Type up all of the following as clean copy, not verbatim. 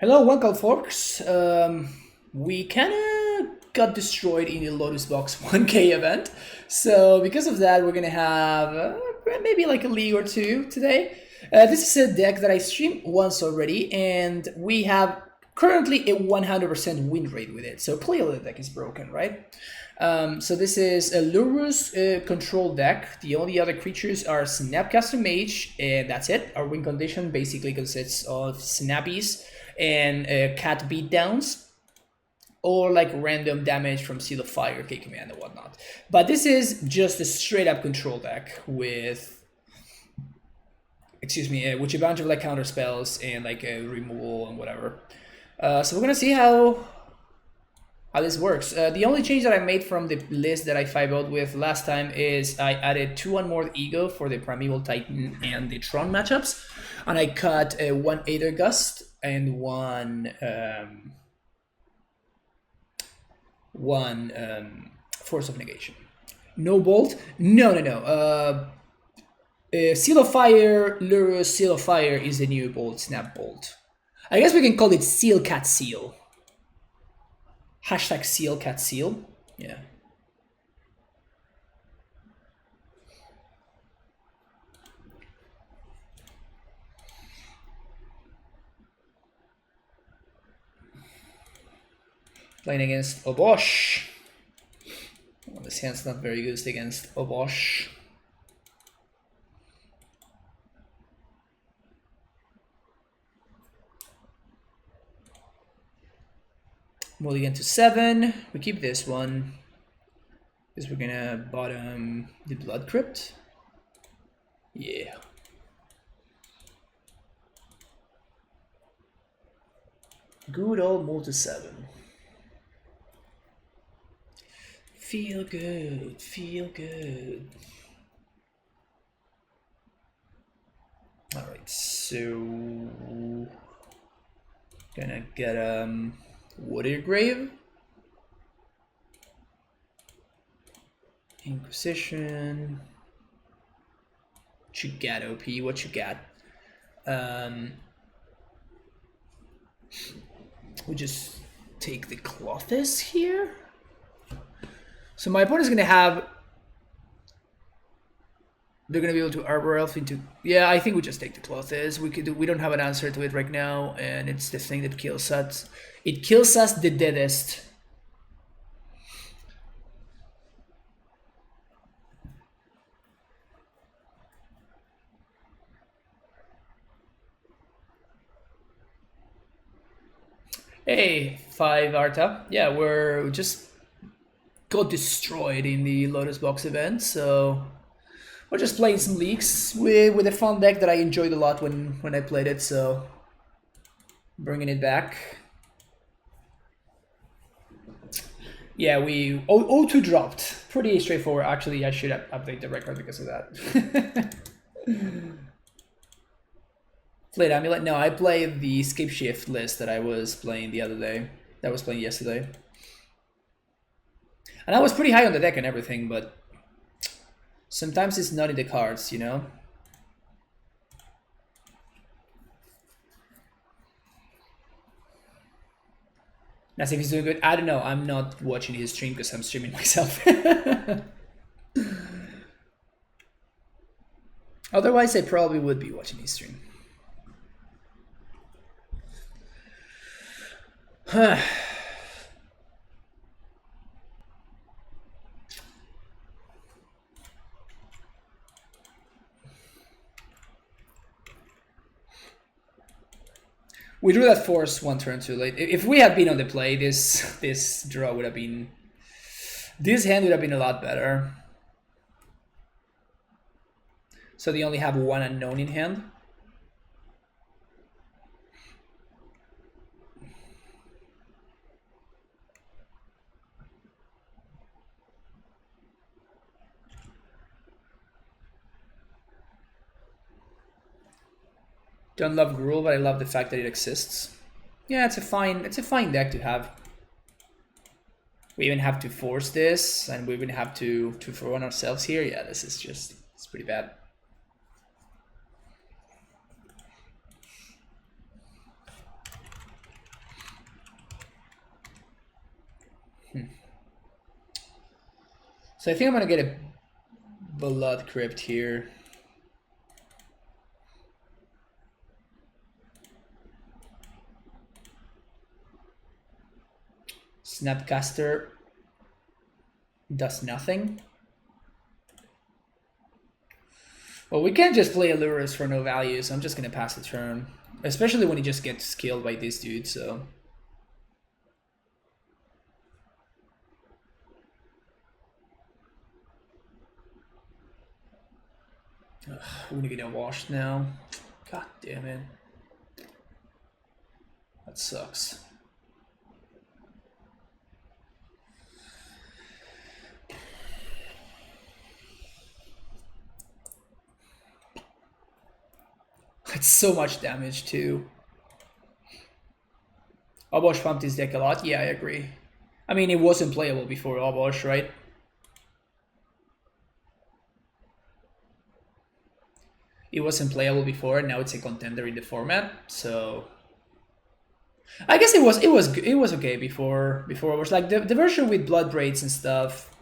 Hello, welcome, folks. We kind of got destroyed in the Lotus Box 1K event, so because of that, we're gonna have maybe like a league or two today. This is a deck that I streamed once already, and we have currently a 100% win rate with it. So clearly the deck is broken, right? So this is a Lurrus control deck. The only other creatures are Snapcaster Mage, and that's it. Our win condition basically consists of Snappies and cat beatdowns, or like random damage from Seal of Fire, K Command, and whatnot. But this is just a straight up control deck with, with a bunch of like counter spells and like a removal and whatever. So we're gonna see how this works. The only change that I made from the list that I 5-0'd with last time is I added 2 Unmoored Ego for the Primeval Titan and the Tron matchups, and I cut 1 Aether Gust and one Force of Negation. No Bolt? No. Seal of Fire, Lurrus, Seal of Fire is the new Bolt, Snap Bolt. I guess we can call it Seal Cat Seal. Hashtag Seal Cat Seal. Yeah. Playing against Obosh. Well, this hand's not very good against Obosh. Mulligan to 7. We keep this one because we're gonna bottom the Blood Crypt. Yeah. Good old Mull to 7. Feel good, feel good. Alright, so gonna get Water Grave, Inquisition. What you got, OP? What you got? We just take the Clothis here. So my opponent's gonna have. They're gonna be able to Arbor Elf into. Yeah, I think we just take the Clothis. We don't have an answer to it right now, and it's the thing that kills us. It kills us the deadest. Hey, 5 Arta. Yeah, we just got destroyed in the Lotus Box event, so we're just playing some leagues with a fun deck that I enjoyed a lot when I played it, so bringing it back. Yeah, we O2 dropped. Pretty straightforward. Actually, I should update the record because of that. Played Amulet? No, I played the Escape Shift list that I was playing the other day. That I was playing yesterday. And I was pretty high on the deck and everything, but sometimes it's not in the cards, you know? As if he's doing good. I don't know. I'm not watching his stream because I'm streaming myself. Otherwise, I probably would be watching his stream. We drew that force 1 turn too late. If we had been on the play, this draw would have been. This hand would have been a lot better. So they only have 1 unknown in hand. Don't love Gruul, but I love the fact that it exists. Yeah, it's a fine deck to have. We even have to force this, and we even have to throw on ourselves here. Yeah, this is just, it's pretty bad. So I think I'm gonna get a Blood Crypt here. Snapcaster does nothing. Well, we can't just play a Lurrus for no value, so I'm just gonna pass the turn. Especially when he just gets killed by this dude, so. Ugh, we're gonna get washed now. God damn it. That sucks. It's so much damage too. Obosh pumped his deck a lot. Yeah, I agree. I mean, it wasn't playable before Obosh, right? It wasn't playable before, and now it's a contender in the format. So I guess it was okay before Obosh. Like the version with blood braids and stuff.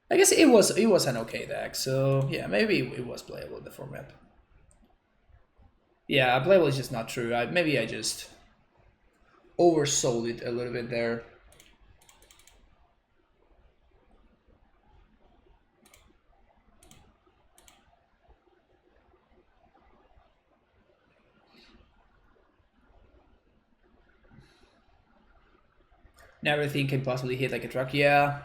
I guess it was an okay deck. So yeah, maybe it was playable in the format. Yeah, playable is just not true. Maybe I just oversold it a little bit there. Now everything can possibly hit like a truck. Yeah.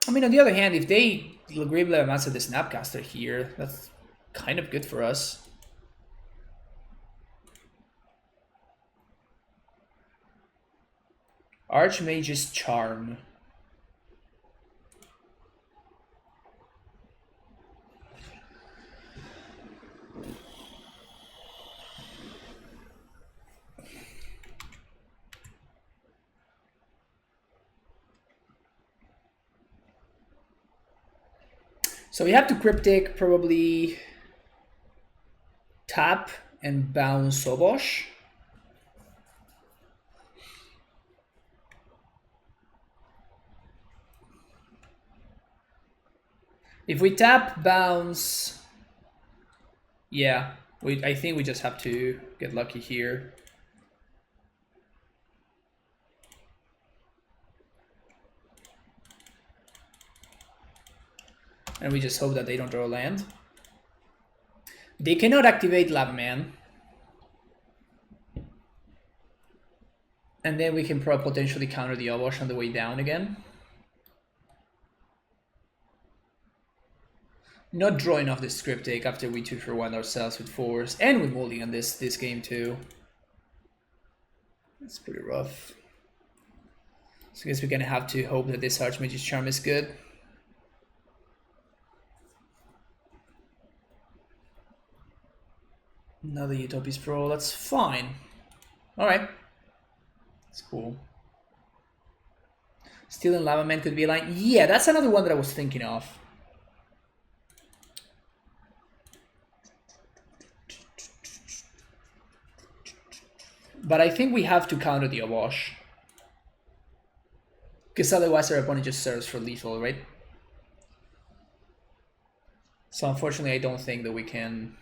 I mean, on the other hand, if they Gravely master the Snapcaster here, that's kind of good for us. Archmage's Charm. So we have to Cryptic, probably tap and bounce Obosh. If we tap, bounce, yeah, I think we just have to get lucky here. And we just hope that they don't draw land. They cannot activate Lava Man. And then we can potentially counter the Obosh on the way down again. Not drawing off the Cryptic after we 2-for-1 ourselves with Force. And with mulligan this game too. That's pretty rough. So I guess we're gonna have to hope that this Archmage's Charm is good. Another Utopia's Pro, that's fine. Alright. That's cool. Stealing Lava Man could be a line. Yeah, that's another one that I was thinking of. But I think we have to counter the Obosh. Because otherwise our opponent just serves for lethal, right? So unfortunately I don't think that we can...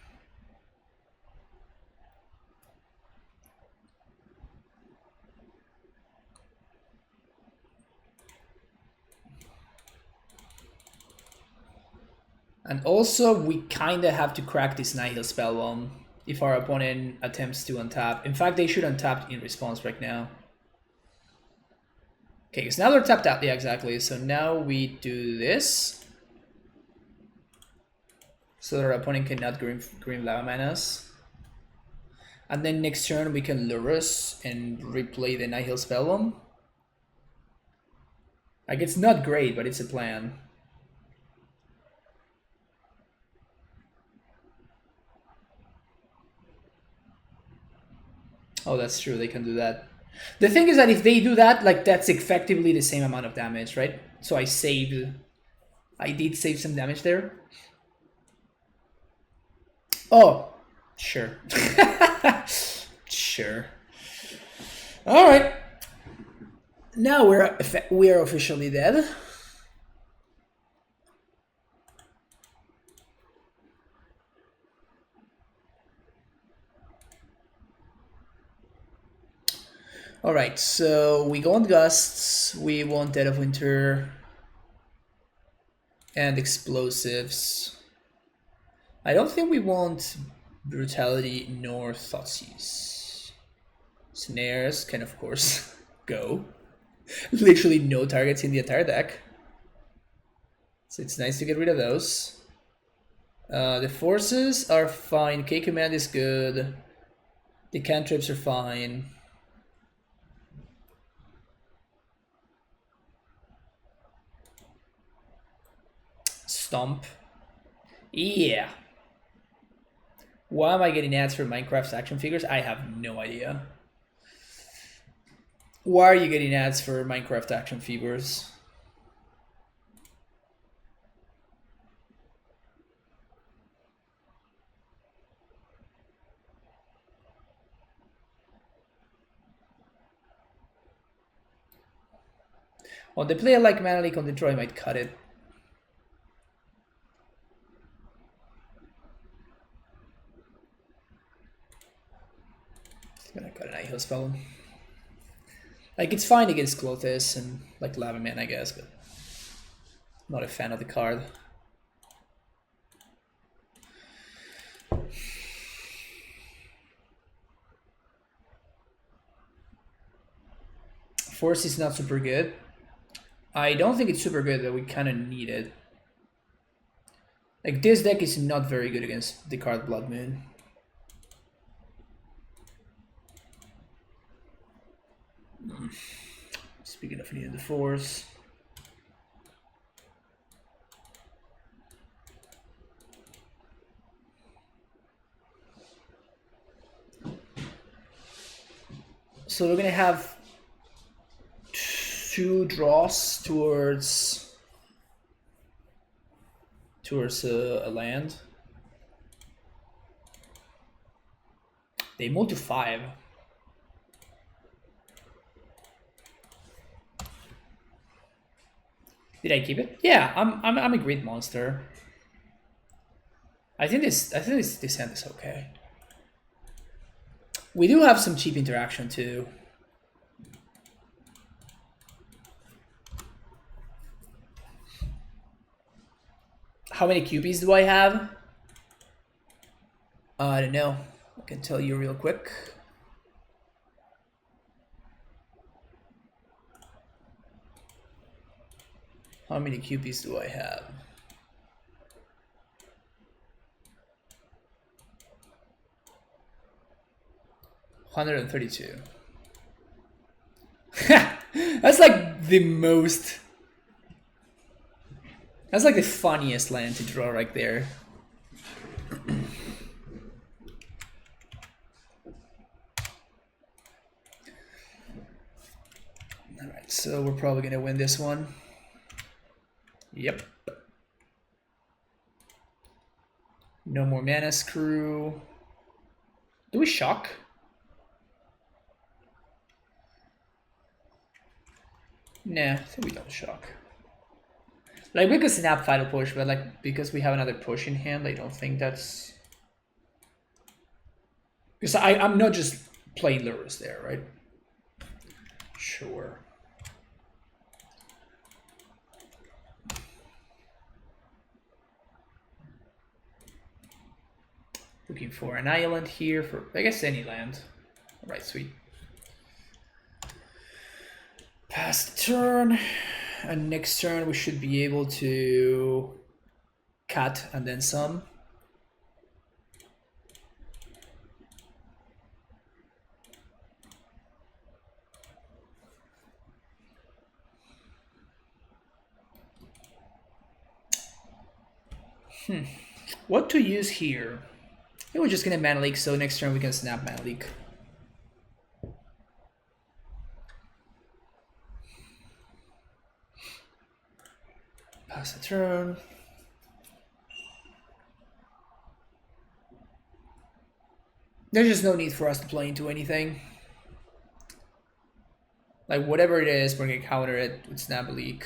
And also, we kind of have to crack this Nihil Spellbomb if our opponent attempts to untap. In fact, they should untap in response right now. Okay, because now they're tapped out. Yeah, exactly. So now we do this. So that our opponent cannot green Lava Man us. And then next turn we can Lurrus and replay the Nihil Spellbomb. Like, it's not great, but it's a plan. Oh, that's true, they can do that. The thing is that if they do that, like, that's effectively the same amount of damage, right? So I did save some damage there. Oh, sure. Sure. All right. Now we are officially dead. All right, so we go on gusts. We want Dead of Winter and explosives. I don't think we want brutality nor Thoughtseize. Snares can of course go. Literally no targets in the entire deck. So it's nice to get rid of those. The forces are fine. K command is good. The cantrips are fine. Stomp. Yeah. Why am I getting ads for Minecraft's action figures? I have no idea. Why are you getting ads for Minecraft action figures? Well, they play like Mana Leak on Detroit might cut it. It's gonna cut an Iho spell. Like, it's fine against Clothis and like Lava Man, I guess, but I'm not a fan of the card. Force is not super good. I don't think it's super good, but we kind of need it. Like, this deck is not very good against the card Blood Moon. Speaking of needing the force. So we're gonna have 2 draws towards a land. They move to 5. Did I keep it? Yeah, I'm a great monster. I think this hand is okay. We do have some cheap interaction too. How many QPs do I have? I don't know. I can tell you real quick. How many QPs do I have? $132. That's like the most... That's like the funniest land to draw right there. Alright, so we're probably gonna win this one. Yep. No more mana screw. Do we shock? Nah, I think we don't shock. Like, we could snap Vital Push, but like, because we have another push in hand, I don't think that's... Because I'm not just playing Lurrus there, right? Sure. Looking for an island here for, I guess, any land. All right, sweet. Pass the turn. And next turn we should be able to cut and then some. What to use here? I think we're just gonna Mana Leak, so next turn we can snap Mana Leak. Pass the turn. There's just no need for us to play into anything. Like whatever it is, we're gonna counter it with Snap a Leak.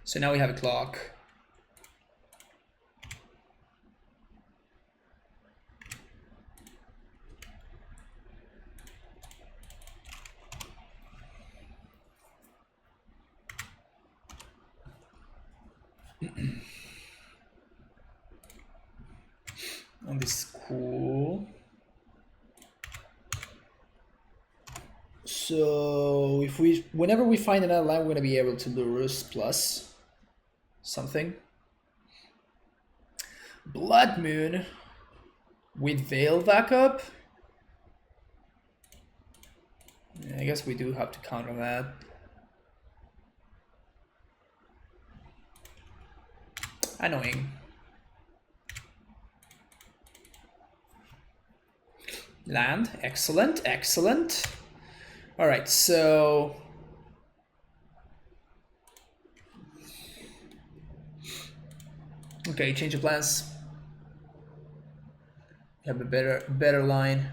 So now we have a clock. And this is cool. So if whenever we find another line, we're gonna be able to Lurrus plus something. Blood Moon with Veil backup. Yeah, I guess we do have to counter that. Annoying. Land, excellent, excellent. All right, so okay, change of plans. You have a better line.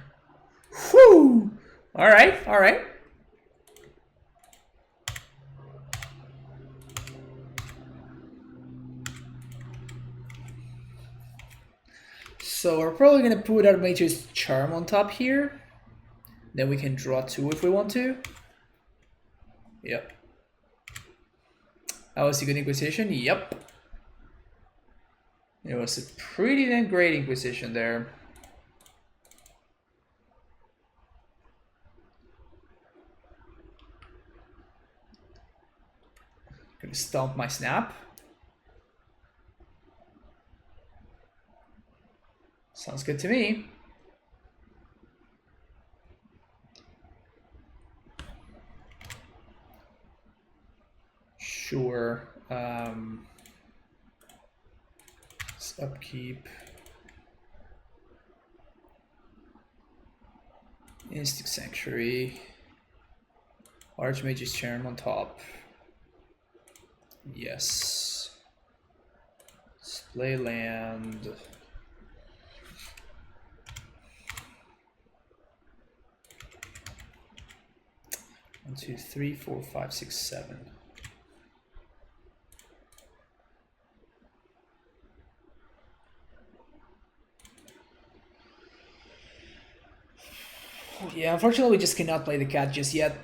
Whoo! All right, all right. So we're probably gonna put our Mage's Charm on top here. Then we can draw 2 if we want to. Yep. That was a good Inquisition. Yep. It was a pretty damn great Inquisition there. Gonna stomp my Snap. Sounds good to me. Sure. Let's upkeep. Instinct Sanctuary. Archmage's Charm on top. Yes. Display land. One, two, three, four, five, six, seven. Yeah, unfortunately we just cannot play the cat just yet.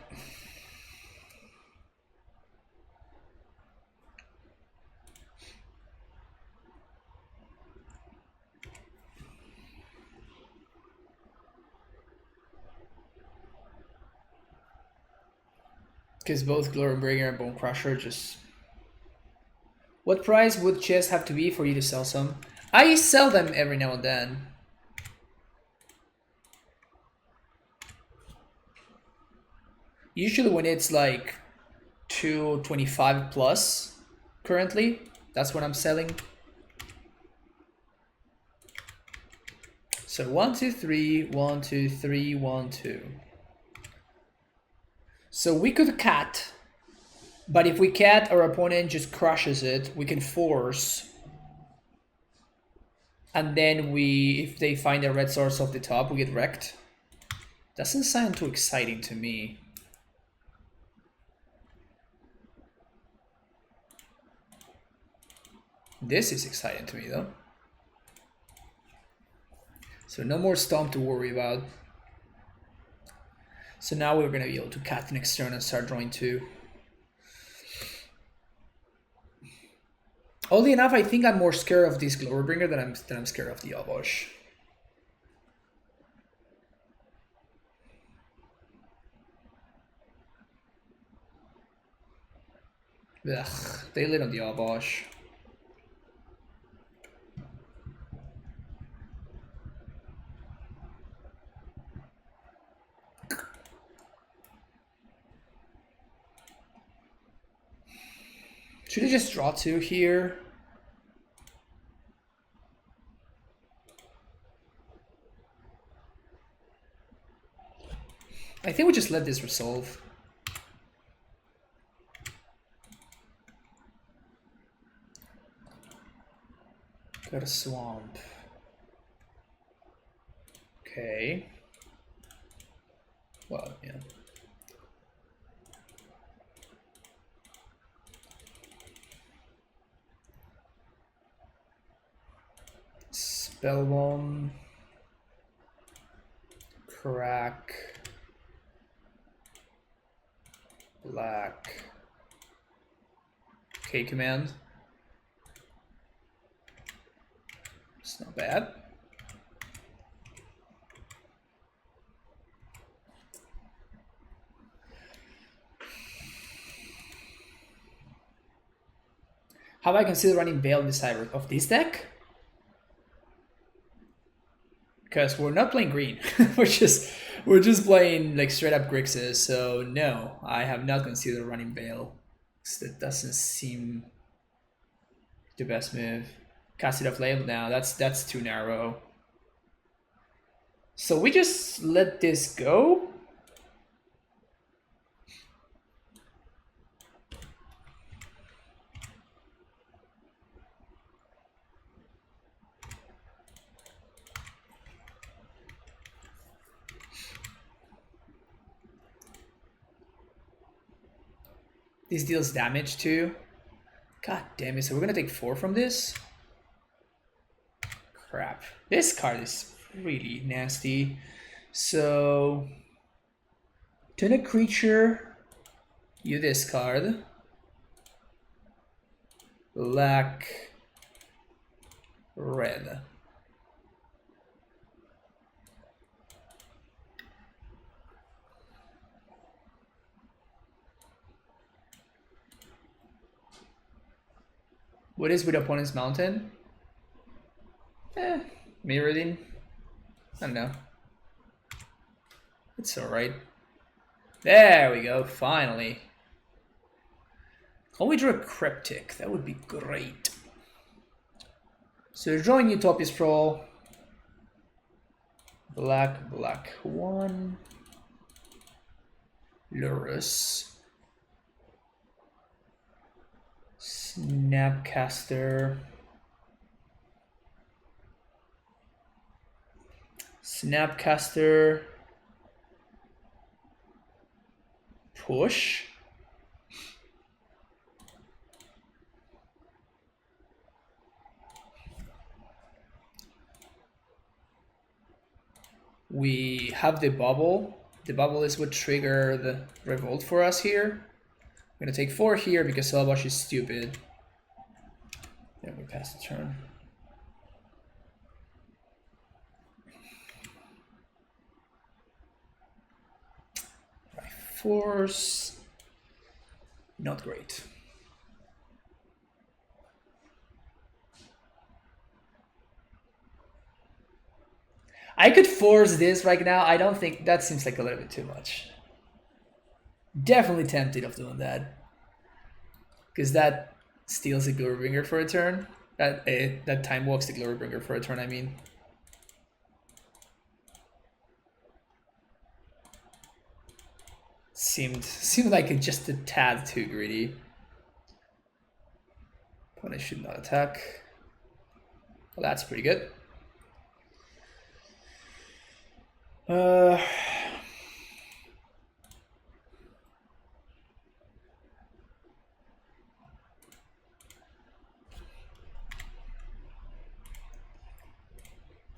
Because both Glorybringer and Bone Crusher just... What price would chests have to be for you to sell some? I sell them every now and then. Usually when it's like 225 plus currently, that's what I'm selling. So 1, 2, 3, 1, 2, 3, 1, 2. So we could cat, but if we cat, our opponent just crushes it. We can force. And then if they find a red source off the top, we get wrecked. Doesn't sound too exciting to me. This is exciting to me though. So no more Stomp to worry about. So now we're going to be able to cat next turn and start drawing 2. Oddly enough, I think I'm more scared of this Glorybringer than I'm scared of the Obosh. Ugh, they lit on the Obosh. Should I just draw 2 here? I think we just let this resolve. Got a swamp. Okay. Well, yeah. Spell bomb. Crack. Black. K command. It's not bad. Have I considered running Veil in the cyber of this deck? Because we're not playing green. we're just playing like straight up Grixis. So no, I have not considered running Veil. That doesn't seem the best move. Cast it off label now. That's too narrow. So we just let this go. This deals damage too. God damn it, so we're gonna take 4 from this? Crap. This card is really nasty. So... turn a creature, you discard. Black, red. What is with opponent's mountain? Mirroring. I don't know. It's alright. There we go, finally. Can we draw a Cryptic? That would be great. So you're drawing Utopia Sprawl. Black, black 1. Lurrus. Snapcaster. Snapcaster. Push. We have the bubble. The bubble is what triggered the revolt for us here. I'm gonna take 4 here because Obosh is stupid. Then we pass the turn. Right, force. Not great. I could force this right now. I don't think that seems like a little bit too much. Definitely tempted of doing that. Because that steals a Glorybringer for a turn. That time walks the Glorybringer for a turn, I mean. Seemed like it's just a tad too greedy. Opponent should not attack. Well, that's pretty good.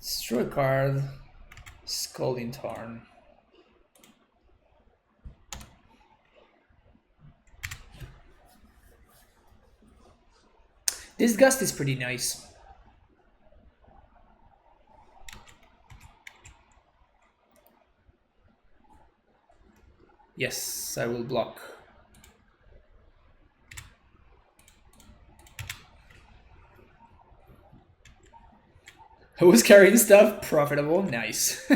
Destroy card. Scalding Tarn. This gust is pretty nice. Yes, I will block. Who's carrying stuff? Profitable. Nice.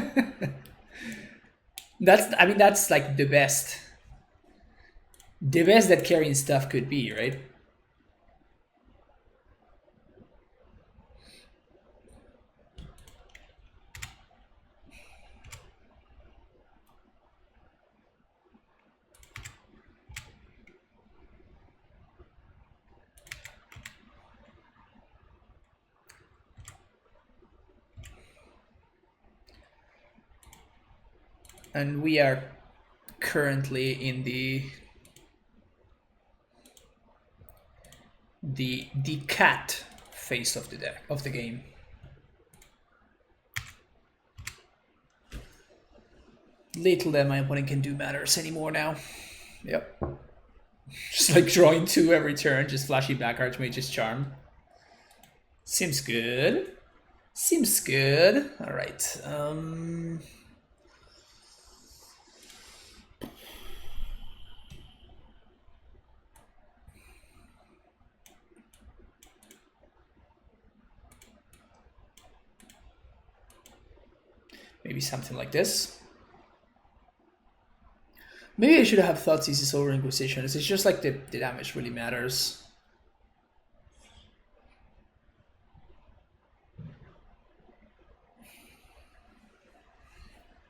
That's like the best. The best that carrying stuff could be, right? And we are currently in the cat phase of the deck of the game. Little that my opponent can do matters anymore now. Yep. Just like drawing 2 every turn, just flashy back Archmage's Charm. Seems good. Seems good. All right. Maybe something like this. Maybe I should have thought Thesis over Inquisition. It's just like the damage really matters.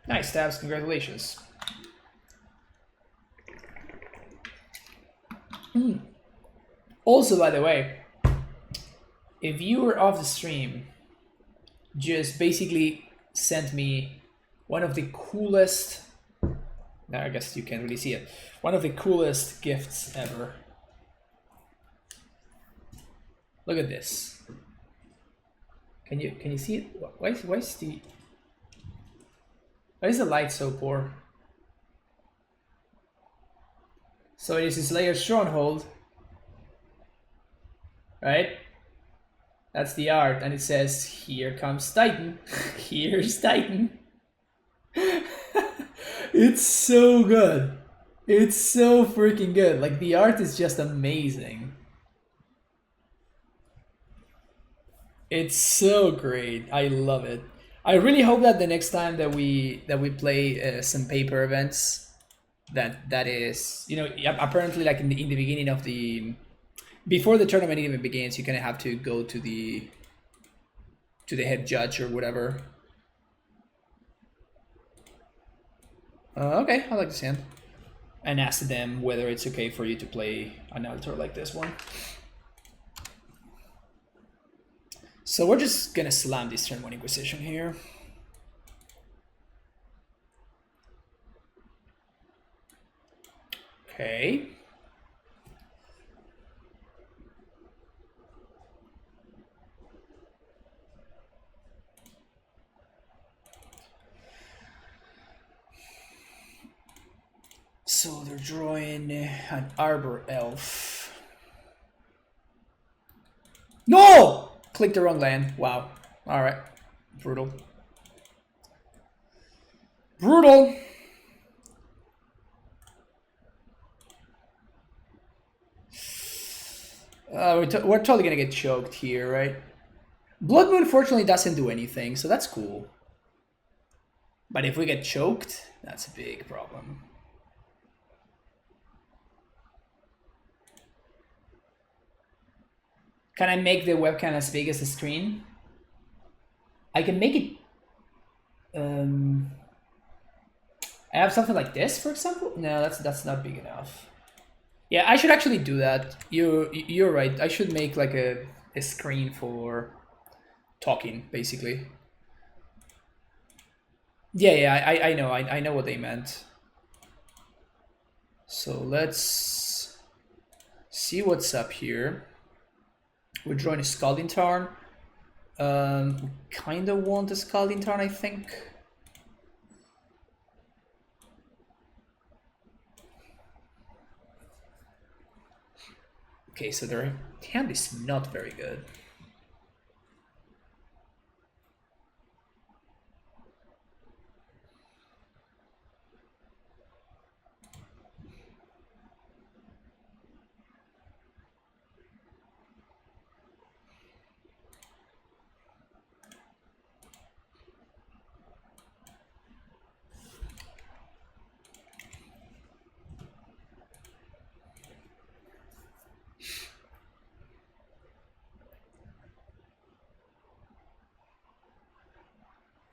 Nice stabs, congratulations. Also, by the way, if you were off the stream, just basically sent me one of the coolest, now I guess you can't really see it, one of the coolest gifts ever. Look at this. Can you see it? Why is the light so poor? So it is his Slayer Stronghold, right? That's the art, and it says, "Here comes Titan." Here's Titan. It's so good. It's so freaking good. Like, the art is just amazing. It's so great. I love it. I really hope that the next time that we play some paper events, that is, you know, apparently like in the beginning of the, before the tournament even begins, you kind of have to go to the head judge or whatever. Okay, I like this hand. And ask them whether it's okay for you to play an altar like this one. So we're just gonna slam this turn 1 Inquisition here. Okay. So they're drawing an Arbor Elf. No! Clicked the wrong land. Wow. Alright. Brutal. Brutal! We're totally gonna get choked here, right? Blood Moon fortunately doesn't do anything, so that's cool. But if we get choked, that's a big problem. Can I make the webcam as big as the screen? I can make it... I have something like this, for example? No, that's not big enough. Yeah, I should actually do that. You're right. I should make like a screen for talking, basically. Yeah, I know. I know what they meant. So let's see what's up here. We're drawing a Scalding Tarn. Kind of want a Scalding Tarn, I think. Okay, so their hand is not very good.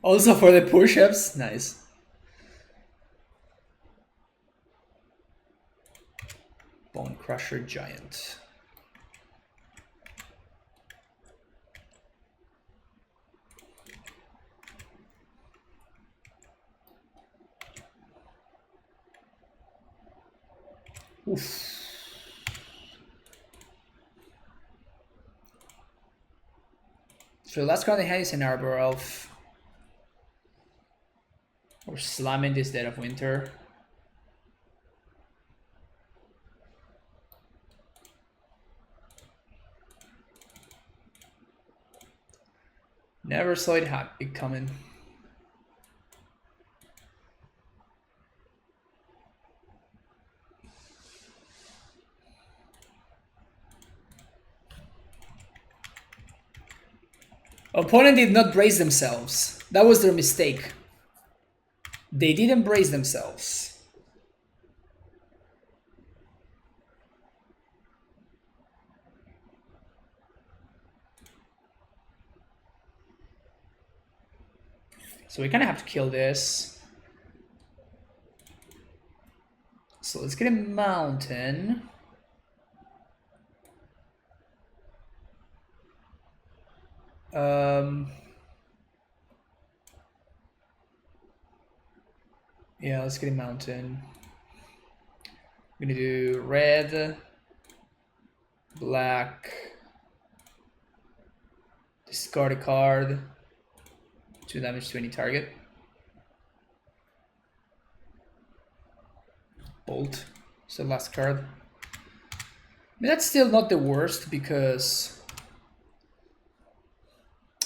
Also for the push-ups, nice. Bone Crusher Giant. Oof. So last card in hand is an Arbor Elf. We're slamming this Dead of Winter. Never saw it coming. Opponent did not brace themselves. That was their mistake. They didn't brace themselves. So we kind of have to kill this. So let's get a mountain. Yeah, let's get a mountain. I'm gonna do red, black, discard a card, 2 damage to any target. Bolt, so last card. I mean, that's still not the worst because...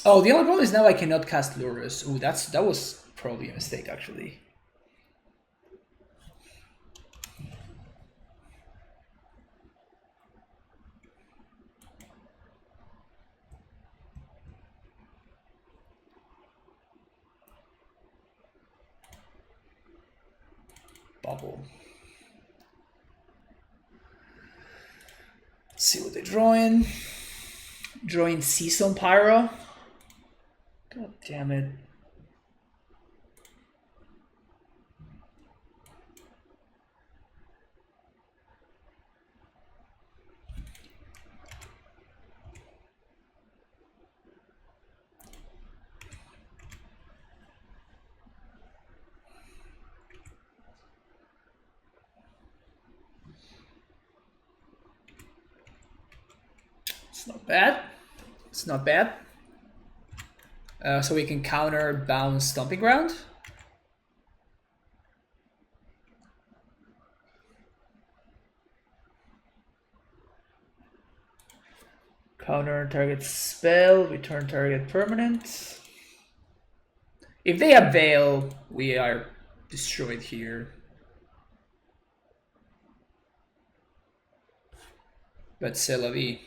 Oh, the only problem is now I cannot cast Lurrus. Ooh, that was probably a mistake actually. Bubble. Let's see what they're drawing. Drawing Season Pyro. God damn it. It's not bad. It's not bad. So we can counter bounce Stomping Ground. Counter target spell, return target permanent. If they have Veil, we are destroyed here. But c'est la vie.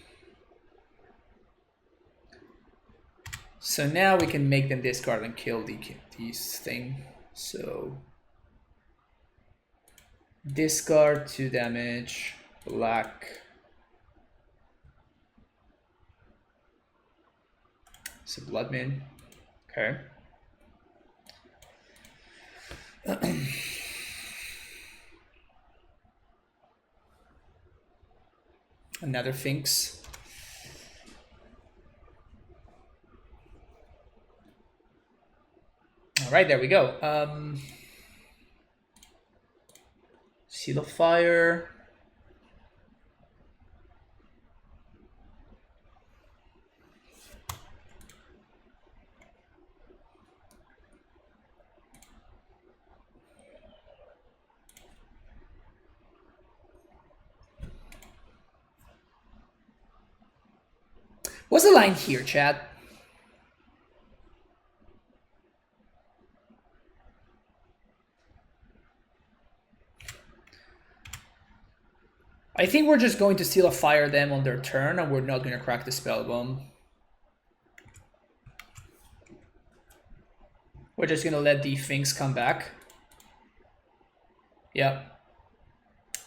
So now we can make them discard and kill these thing. So discard 2 damage, black. It's a Blood Moon. Okay. Another Finks. All right, there we go. Seal of Fire. What's the line here, chat? I think we're just going to Seal of Fire them on their turn and we're not going to crack the Spell Bomb. We're just going to let the Finks come back. Yeah.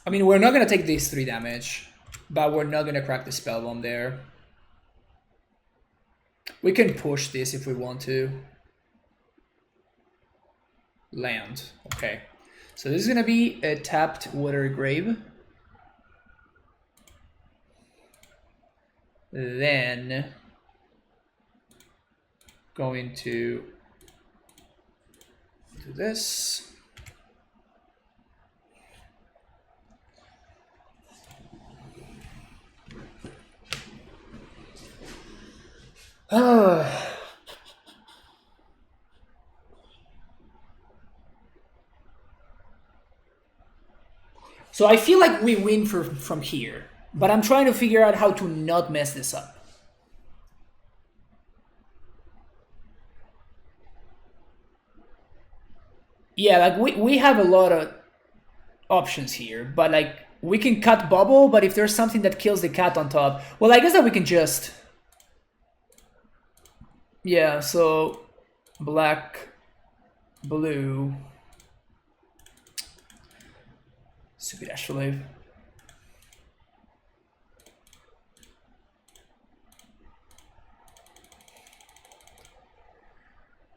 I mean, we're not going to take these 3 damage, but we're not going to crack the Spell Bomb there. We can push this if we want to. Land. Okay. So this is going to be a tapped Watery Grave. Then going to do this. So I feel like we win from here, but I'm trying to figure out how to not mess this up. Yeah, like we have a lot of options here, but like we can cut bubble, but if there's something that kills the cat on top, well, I guess that we can just... Yeah, so black, blue, stupid astrolabe.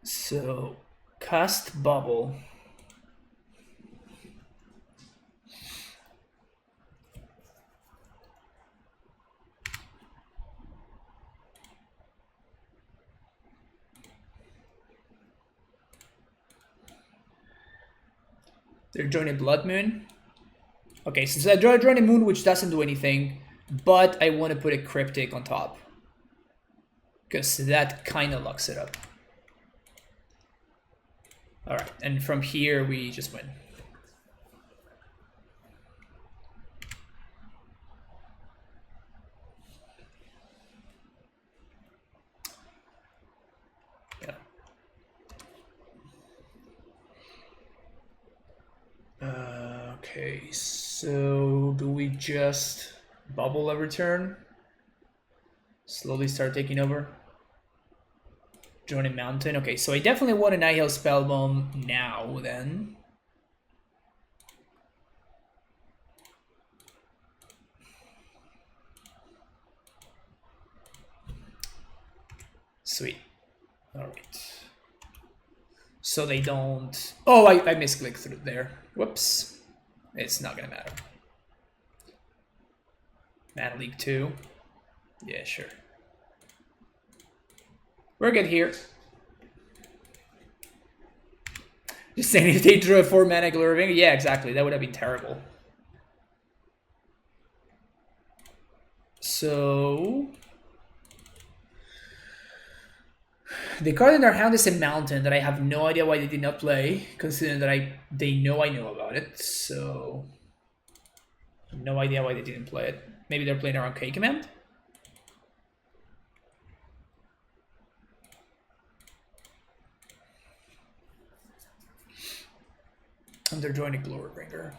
So cast bubble. They're joining Blood Moon. Okay, so I draw a Moon, which doesn't do anything, but I want to put a Cryptic on top, because that kind of locks it up. Alright, and from here we just win. Okay, so do we just bubble every turn? Slowly start taking over? Join a mountain. Okay, so I definitely want an Nihil Spellbomb now then. Sweet. Alright. So they don't... Oh, I misclicked through there. Whoops. It's not gonna matter. Mana League 2. Yeah, sure. We're good here. Just saying, if they drew a 4-mana Glurving, yeah, exactly. That would have been terrible. So... the card in their hand is a mountain that I have no idea why they did not play, considering that they know I know about it, so... no idea why they didn't play it. Maybe they're playing around K command? And they're joining Glorybringer.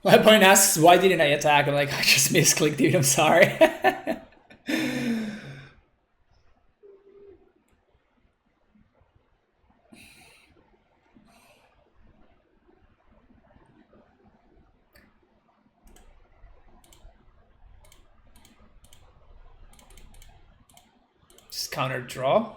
My opponent asks, why didn't I attack? I'm like, I just misclicked, dude, I'm sorry. Just counter draw.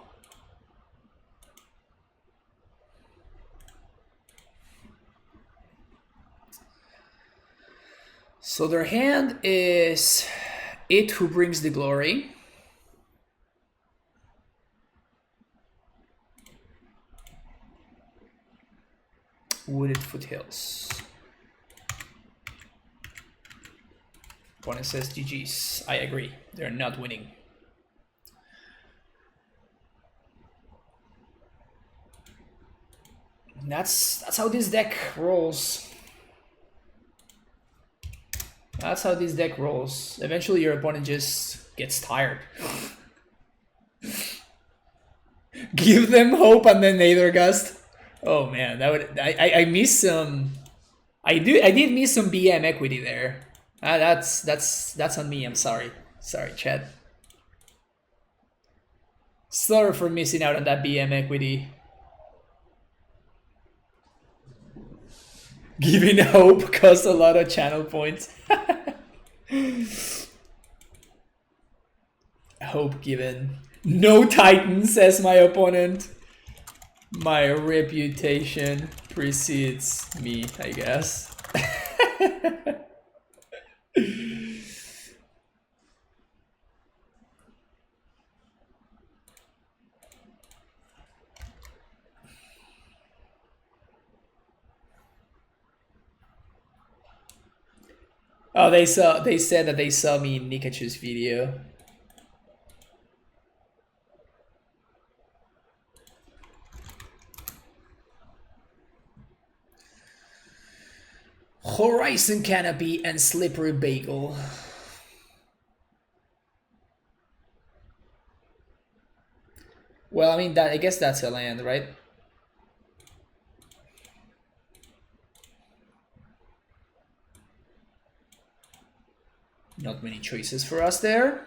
So their hand is It Who Brings the Glory. Wooded Foothills. Opponent says GG's. I agree. They're not winning. That's how this deck rolls. That's how this deck rolls. Eventually your opponent just gets tired. Give them hope and then Nether Gust. Oh man, that would I miss some I did miss some BM equity there. That's on me, I'm sorry. Sorry, Chad. Sorry for missing out on that BM equity. Giving hope costs a lot of channel points. Hope given. No Titan, says my opponent. My reputation precedes me, I guess. Oh, they said that they saw me in Nikachu's video. Horizon Canopy and Slippery Bagel. Well, I mean, I guess that's a land, right? Not many choices for us there.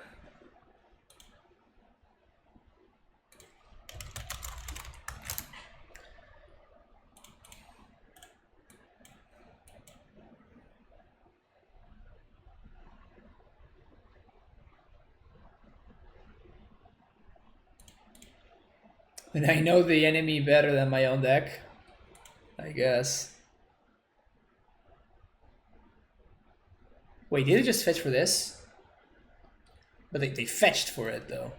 And I know the enemy better than my own deck, I guess. Wait, did they just fetch for this? But they fetched for it, though.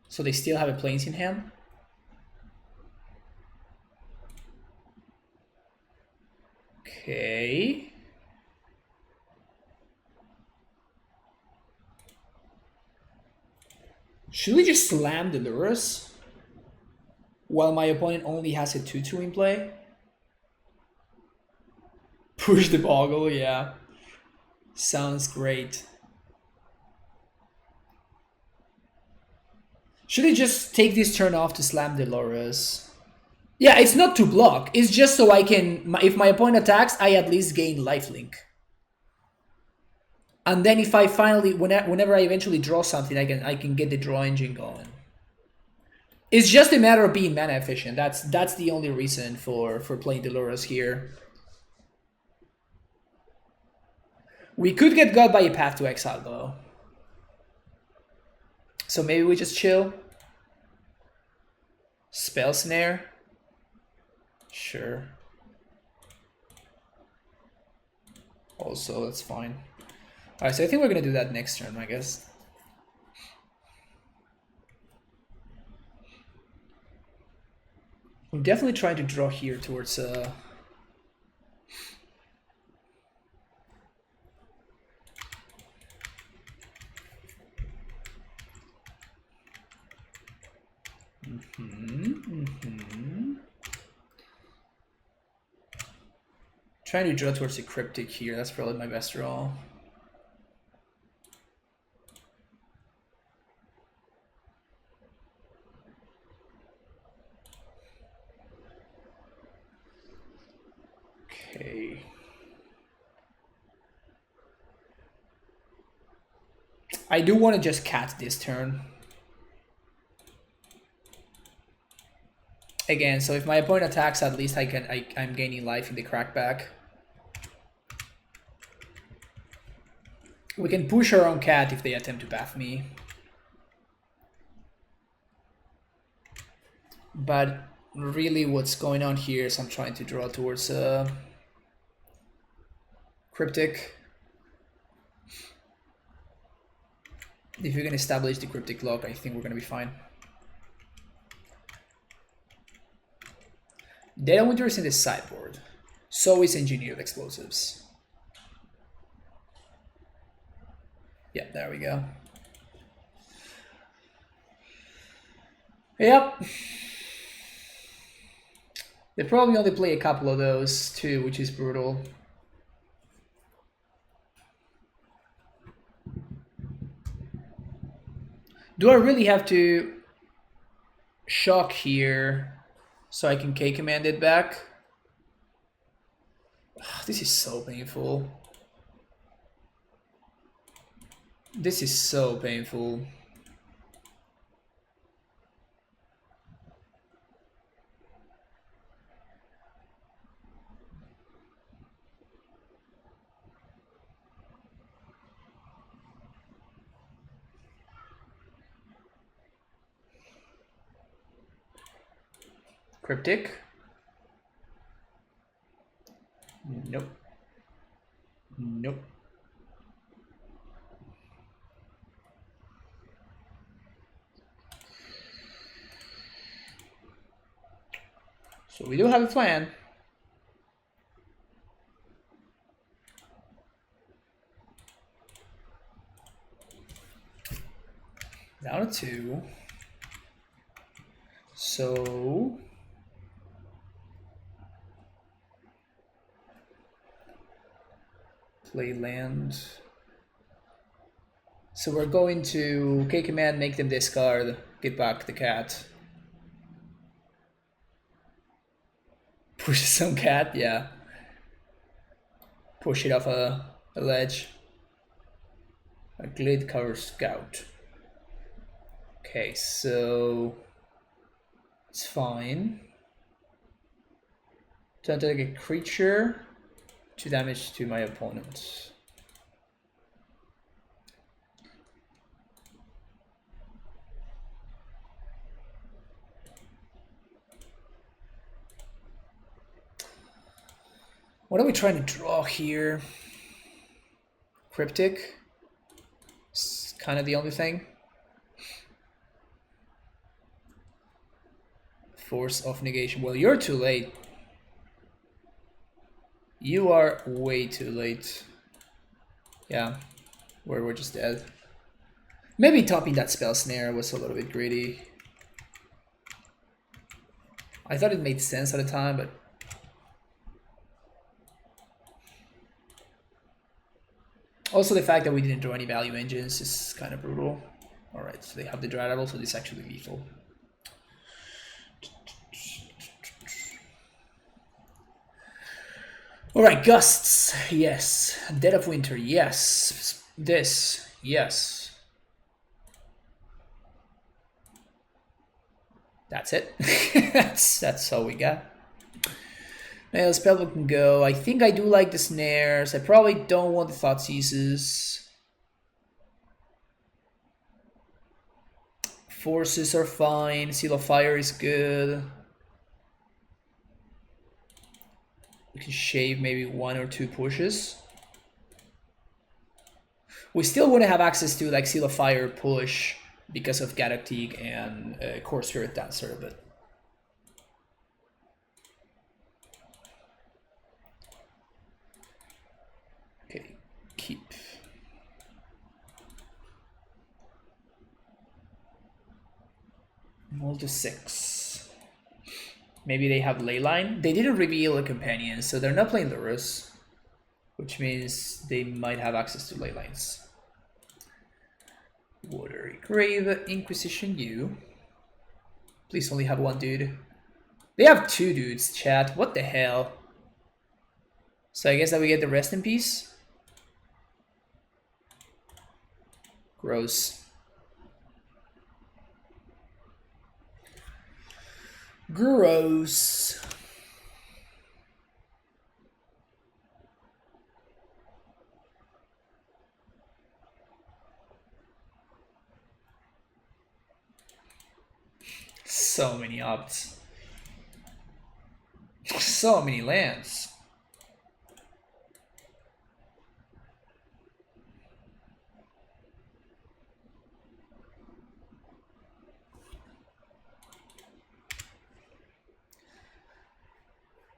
So they still have a plains in hand? Okay. Should we just slam the Lurrus while my opponent only has a 2/2 in play? Push the Boggle, yeah. Sounds great. Should I just take this turn off to slam the Lurrus? Yeah, it's not to block. It's just so I can, if my opponent attacks, I at least gain lifelink. And then if I finally, whenever I eventually draw something, I can get the draw engine going. It's just a matter of being mana efficient. That's the only reason for playing the Lurrus here. We could get got by a Path to Exile though. So maybe we just chill. Spell Snare. Sure. Also, that's fine. Alright, so I think we're gonna do that next turn, I guess. I'm definitely trying to draw here towards trying to draw towards the Cryptic here. That's probably my best draw. Okay. I do want to just cat this turn. Again, so if my opponent attacks, at least I'm gaining life in the crackback. We can push our own cat if they attempt to bath me. But really what's going on here is I'm trying to draw towards Cryptic. If we can establish the Cryptic lock, I think we're gonna be fine. Data Winter is in the sideboard. So is Engineered Explosives. Yeah, there we go. Yep. They probably only play a couple of those too, which is brutal. Do I really have to shock here so I can K-command it back? Ugh, this is so painful. This is so painful. Cryptic? Nope. Nope. So we do have a plan. Down to 2. So play land. So we're going to K command, make them discard, get back the cat. Push some cat, yeah. Push it off a ledge. A glade cover scout. Okay, so it's fine. Turn to a creature. 2 damage to my opponent. What are we trying to draw here? Cryptic. It's kind of the only thing. Force of negation. Well, you're too late. You are way too late. Yeah, we're just dead. Maybe topping that spell snare was a little bit greedy. I thought it made sense at the time, but also the fact that we didn't draw any value engines is kind of brutal. Alright, so they have the Dreadable, so this is actually lethal. Alright, Gusts, yes. Dead of Winter, yes. This, yes. That's it. that's all we got. Now the spellbook can go. I think I do like the snares. I probably don't want the Thought Seizes. Forces are fine. Seal of Fire is good. We can shave maybe 1 or 2 pushes. We still wouldn't have access to like Seal of Fire push because of Gadoctig and Core Spirit Dancer, but okay, keep. Roll to 6. Maybe they have Leyline. They didn't reveal a companion, so they're not playing Lurrus, which means they might have access to Leylines. Watery Grave, Inquisition U. Please only have 1 dude. They have 2 dudes, chat. What the hell? So I guess that we get the Rest in Peace. Gross. Gross. So many opts. So many lands.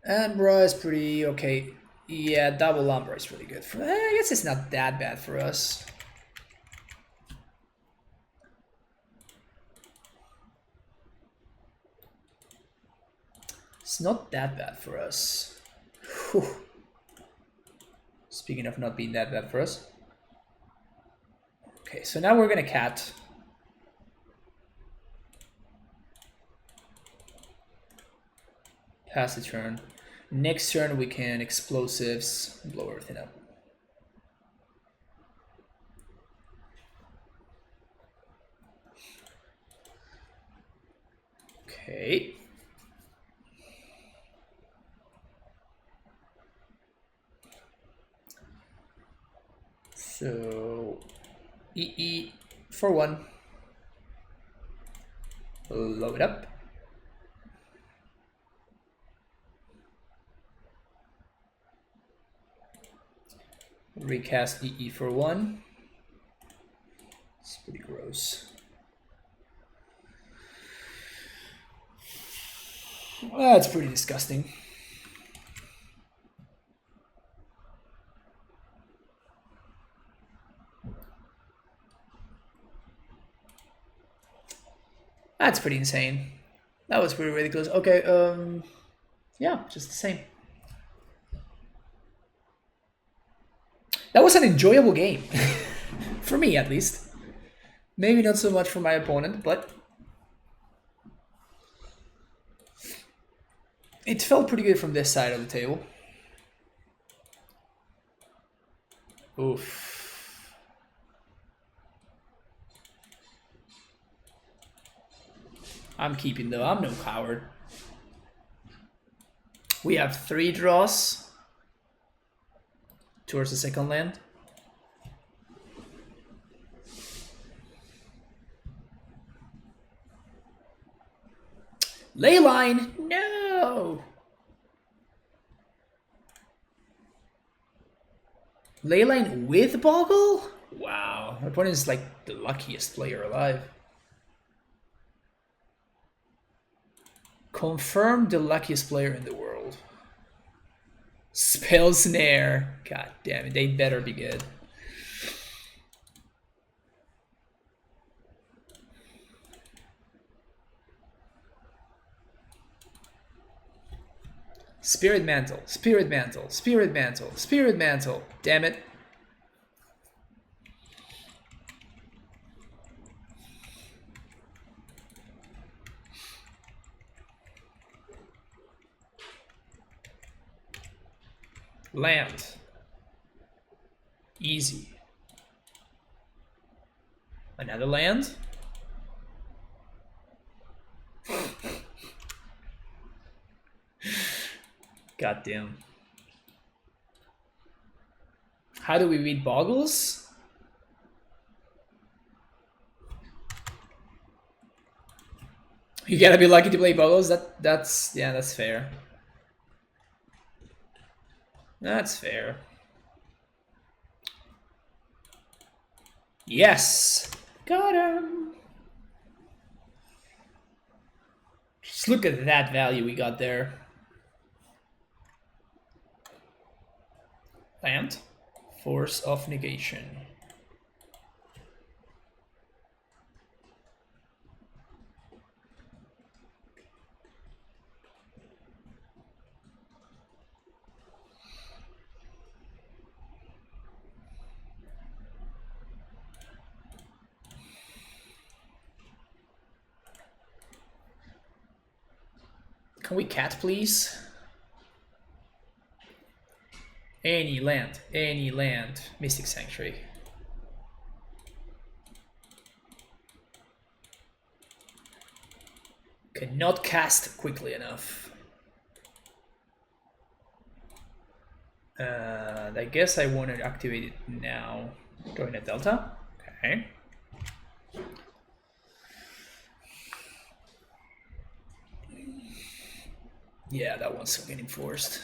Ambra is pretty okay. Yeah, double Ambra is really good. I guess it's not that bad for us. It's not that bad for us. Whew. Speaking of not being that bad for us. Okay, so now we're gonna cat. Pass the turn. Next turn we can explosives, blow everything up. Okay. So EE for 1. Blow it up. Recast EE for 1. It's pretty gross. That's pretty disgusting. That's pretty insane. That was pretty ridiculous. Okay, yeah, just the same. That was an enjoyable game. For me, at least. Maybe not so much for my opponent, but it felt pretty good from this side of the table. Oof. I'm keeping though, I'm no coward. We have 3 draws towards the second land. Leyline! No! Leyline with Boggle? Wow, my opponent is like the luckiest player alive. Confirm the luckiest player in the world. Spell Snare. God damn it, they better be good. Spirit Mantle, Spirit Mantle, Spirit Mantle, Spirit Mantle. Damn it. Land. Easy. Another land? God damn. How do we read Bogles? You gotta be lucky to play Bogles. That's yeah, that's fair. That's fair. Yes! Got him! Just look at that value we got there. Land. Force of Negation. Can we cat, please? Any land, any land. Mystic Sanctuary. Cannot cast quickly enough. I guess I want to activate it now. Going to Delta. Okay. Yeah, that one's getting forced.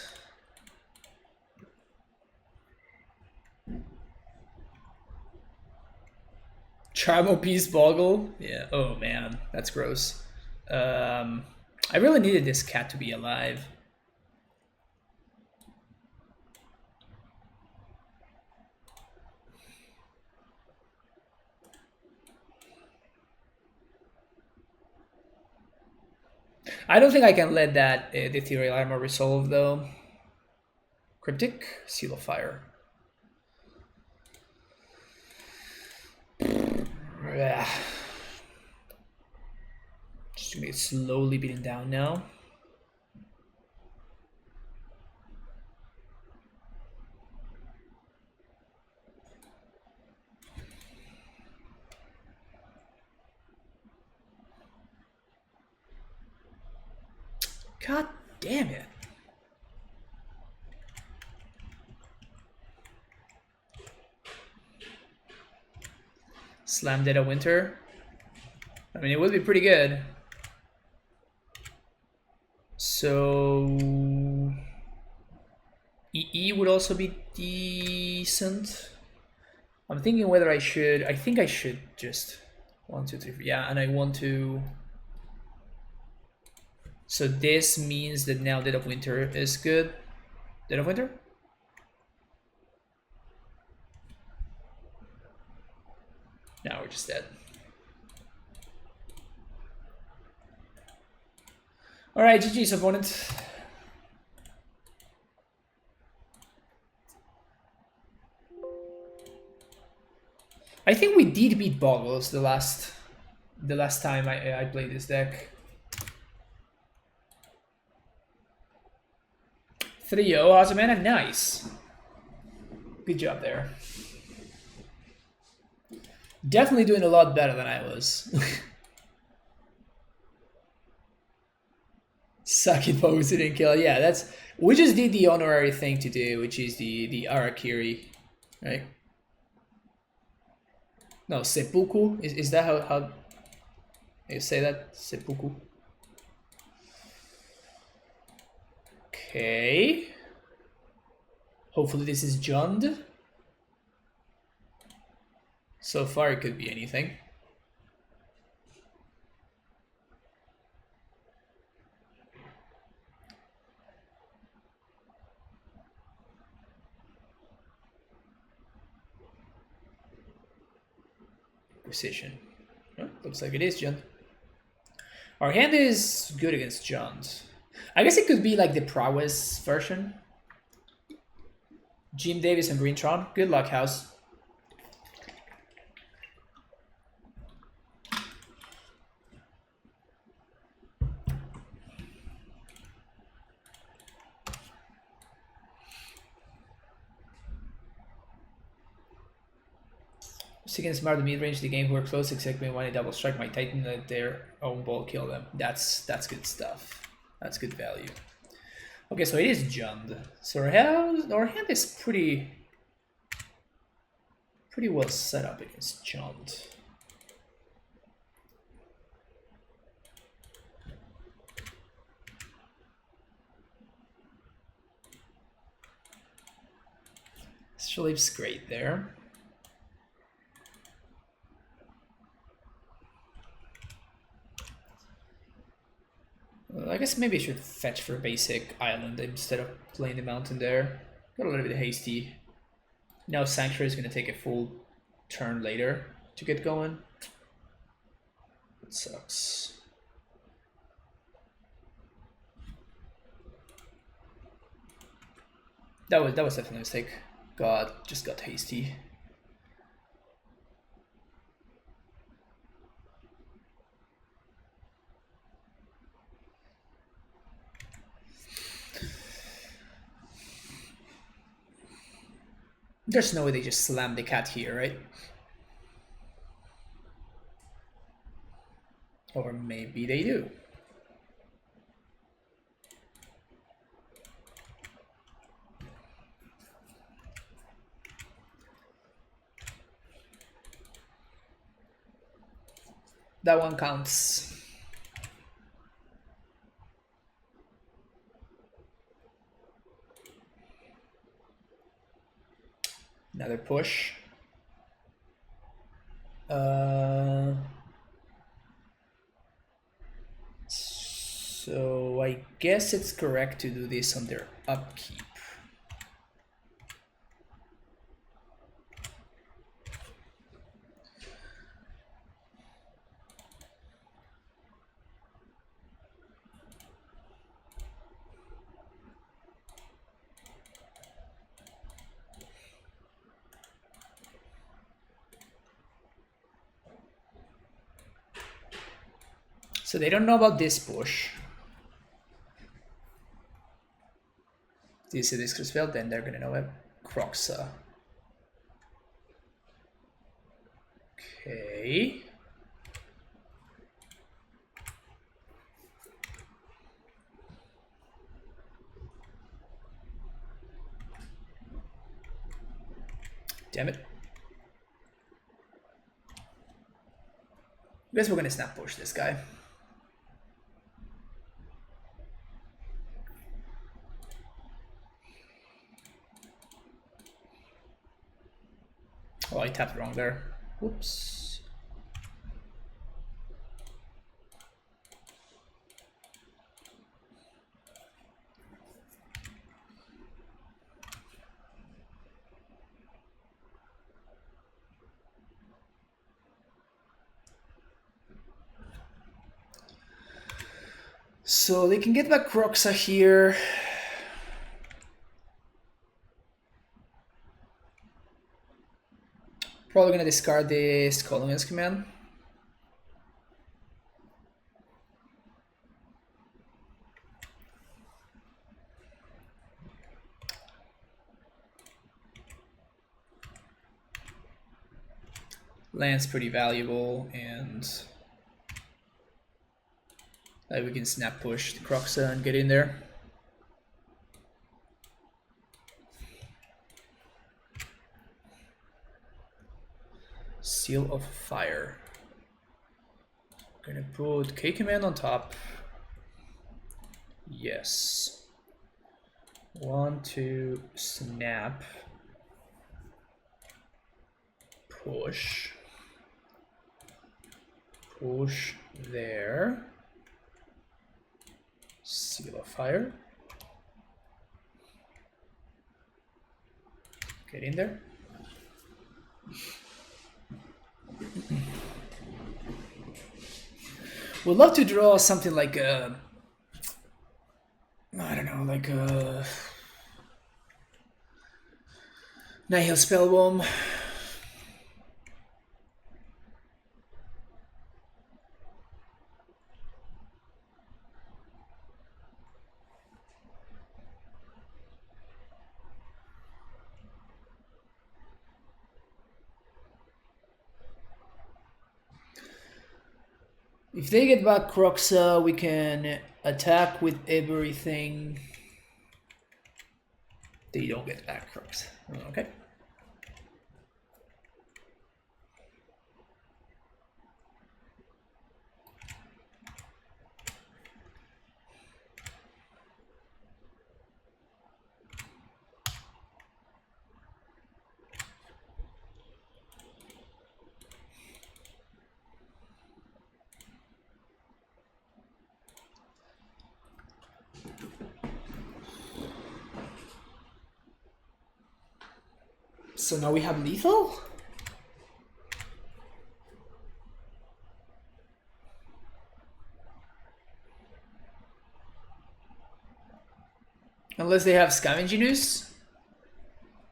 Tribal Peace Boggle? Yeah, oh man, that's gross. I really needed this cat to be alive. I don't think I can let that Ethereal Armor resolve though. Cryptic, Seal of Fire. Yeah. Just gonna get slowly beaten down now. God damn it. Slam Dead of Winter. I mean, it would be pretty good. So EE would also be decent. I'm thinking whether I should. I think I should just 1, 2, 3, 4. Yeah, and I want to. So this means that now Dead of Winter is good. Dead of Winter? Now we're just dead. All right, GG's opponent. I think we did beat Bogles the last time I played this deck. 3-0, Azumana, nice. Good job there. Definitely doing a lot better than I was. Suck it, Bogles didn't kill. Yeah, that's... We just did the honorary thing to do, which is the Arakiri, right? No, seppuku? Is that how you say that? Seppuku. Okay. Hopefully this is Jund. So far it could be anything. Precision. Oh, looks like it is Jund. Our hand is good against Jund. I guess it could be like the prowess version. Jim Davis and Green Tron. Good luck, House. Against smart mid-range, the game works close, except when I double strike my Titan, let their own ball kill them. That's good stuff. That's good value. Okay, so it is Jund. So our hand is pretty well set up against Jund. Shaleep's great there. I guess maybe I should fetch for a basic island instead of playing the mountain there. Got a little bit hasty. Now Sanctuary is going to take a full turn later to get going. It sucks. That was definitely a mistake. God, just got hasty. There's no way they just slam the cat here, right? Or maybe they do. That one counts. Another push. So I guess it's correct to do this on their upkeep. So they don't know about this push. Do you see this spell? Then they're gonna know it. Croxa. Okay. Damn it. Guess we're gonna snap push this guy. Oh, I tapped wrong there. Whoops. So they can get back Croxa here. Probably gonna discard this Colonials command. Land's pretty valuable, and we can snap push the Croxa and get in there. Seal of Fire. Gonna put K command on top. Yes. 1, 2, snap. Push. Push there. Seal of Fire. Get in there. Would love to draw something like a, I don't know, like a Nihil Spellbomb. If they get back Croxa, we can attack with everything. They don't get back Croxa. Okay. So now we have lethal? Unless they have Scavenging Ooze.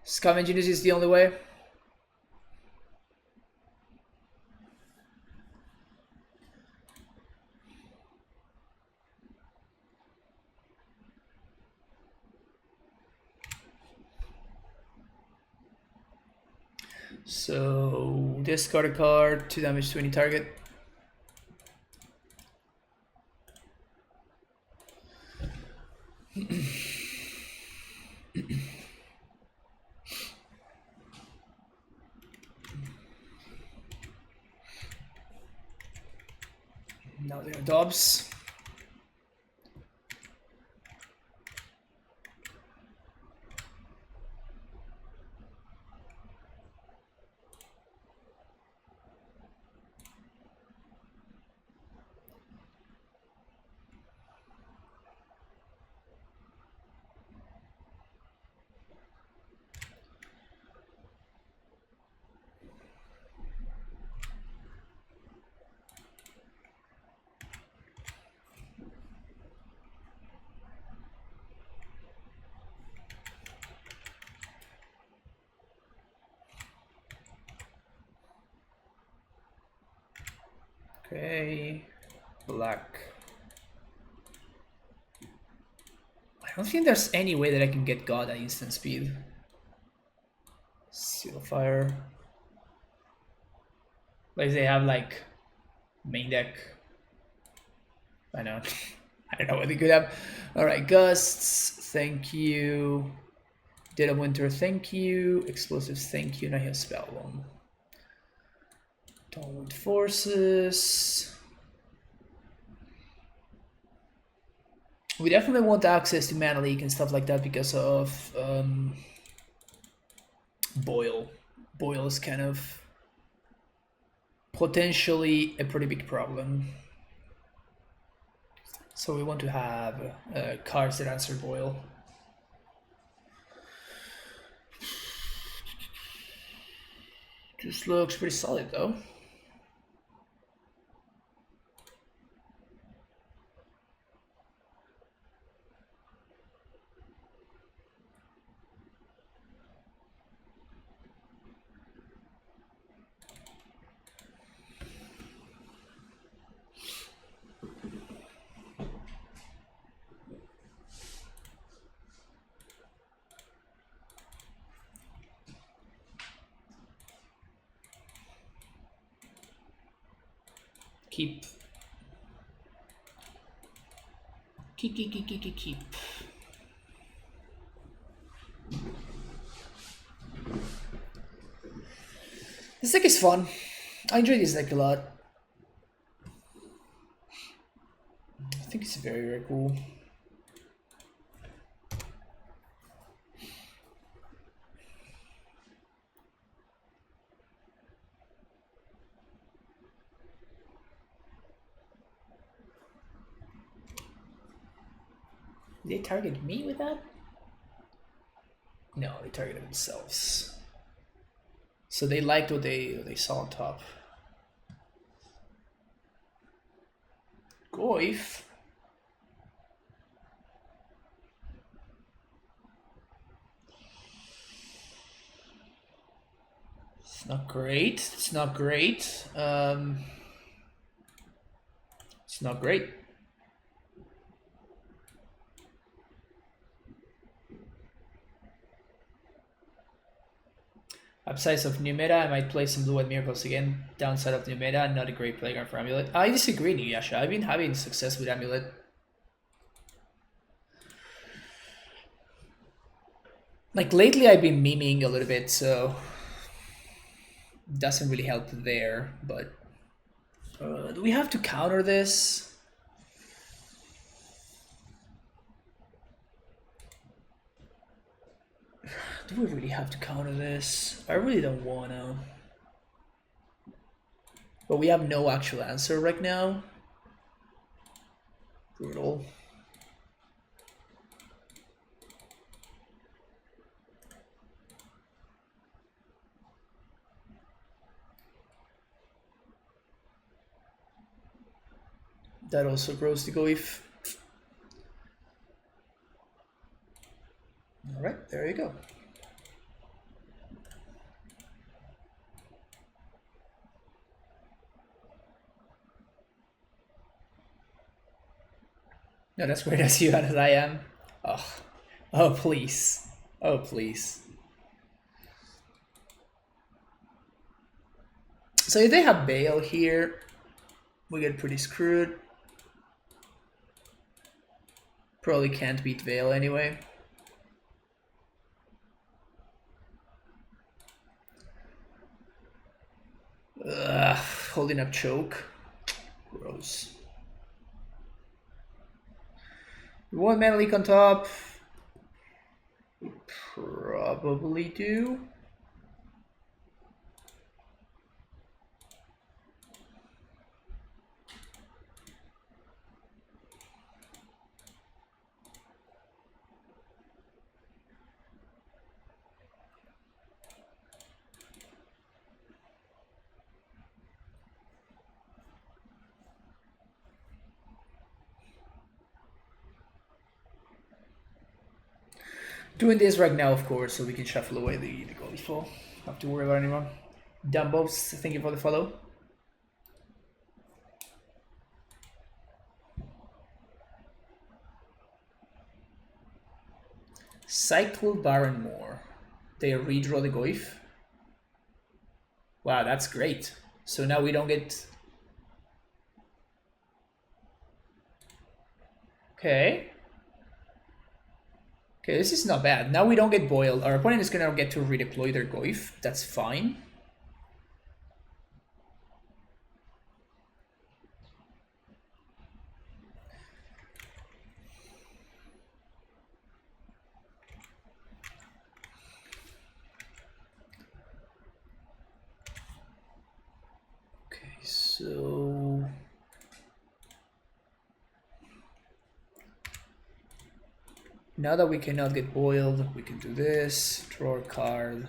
Scavenging Ooze is the only way. So discard a card, 2 damage to any target. Now they are Dobbs. Okay, black. I don't think there's any way that I can get God at instant speed. Seal of Fire. Like they have like main deck. I know. I don't know what they could have. Alright, Gusts, thank you. Dead of Winter, thank you. Explosives, thank you. Now he has Spellbomb. Downward Forces. We definitely want access to Mana Leak and stuff like that because of Boil. Boil is kind of potentially a pretty big problem. So we want to have cards that answer Boil. Just looks pretty solid though. Keep. Keep. This deck is fun. I enjoy this deck a lot. I think it's very, very cool. Did they target me with that? No, they targeted themselves. So they liked what they saw on top. Goif. It's not great. It's not great. It's not great. Upsides of new meta, I might play some blue-white miracles again. Downside of new meta, not a great playground for Amulet. I disagree, Nuyasha. I've been having success with Amulet. Like lately I've been memeing a little bit, so doesn't really help there, but do we have to counter this? Do we really have to counter this? I really don't wanna. But we have no actual answer right now. Brutal. That also grows the Goif. Alright, there you go. No, that's weird as you as I am. Oh. Oh please. Oh please. So if they have Bale here, we get pretty screwed. Probably can't beat Veil anyway. Ugh, holding up choke. Gross. One mana leak on top. We probably do. Doing this right now, of course, so we can shuffle away the goalie fall. Don't have to worry about anyone. Dumbos, thank you for the follow. Cycle Barrenmore. They redraw the Goif. Wow, that's great. So now we don't get... Okay. Okay, this is not bad. Now we don't get boiled. Our opponent is gonna get to redeploy their Goif. That's fine. Okay, so... Now that we cannot get boiled, we can do this, draw a card,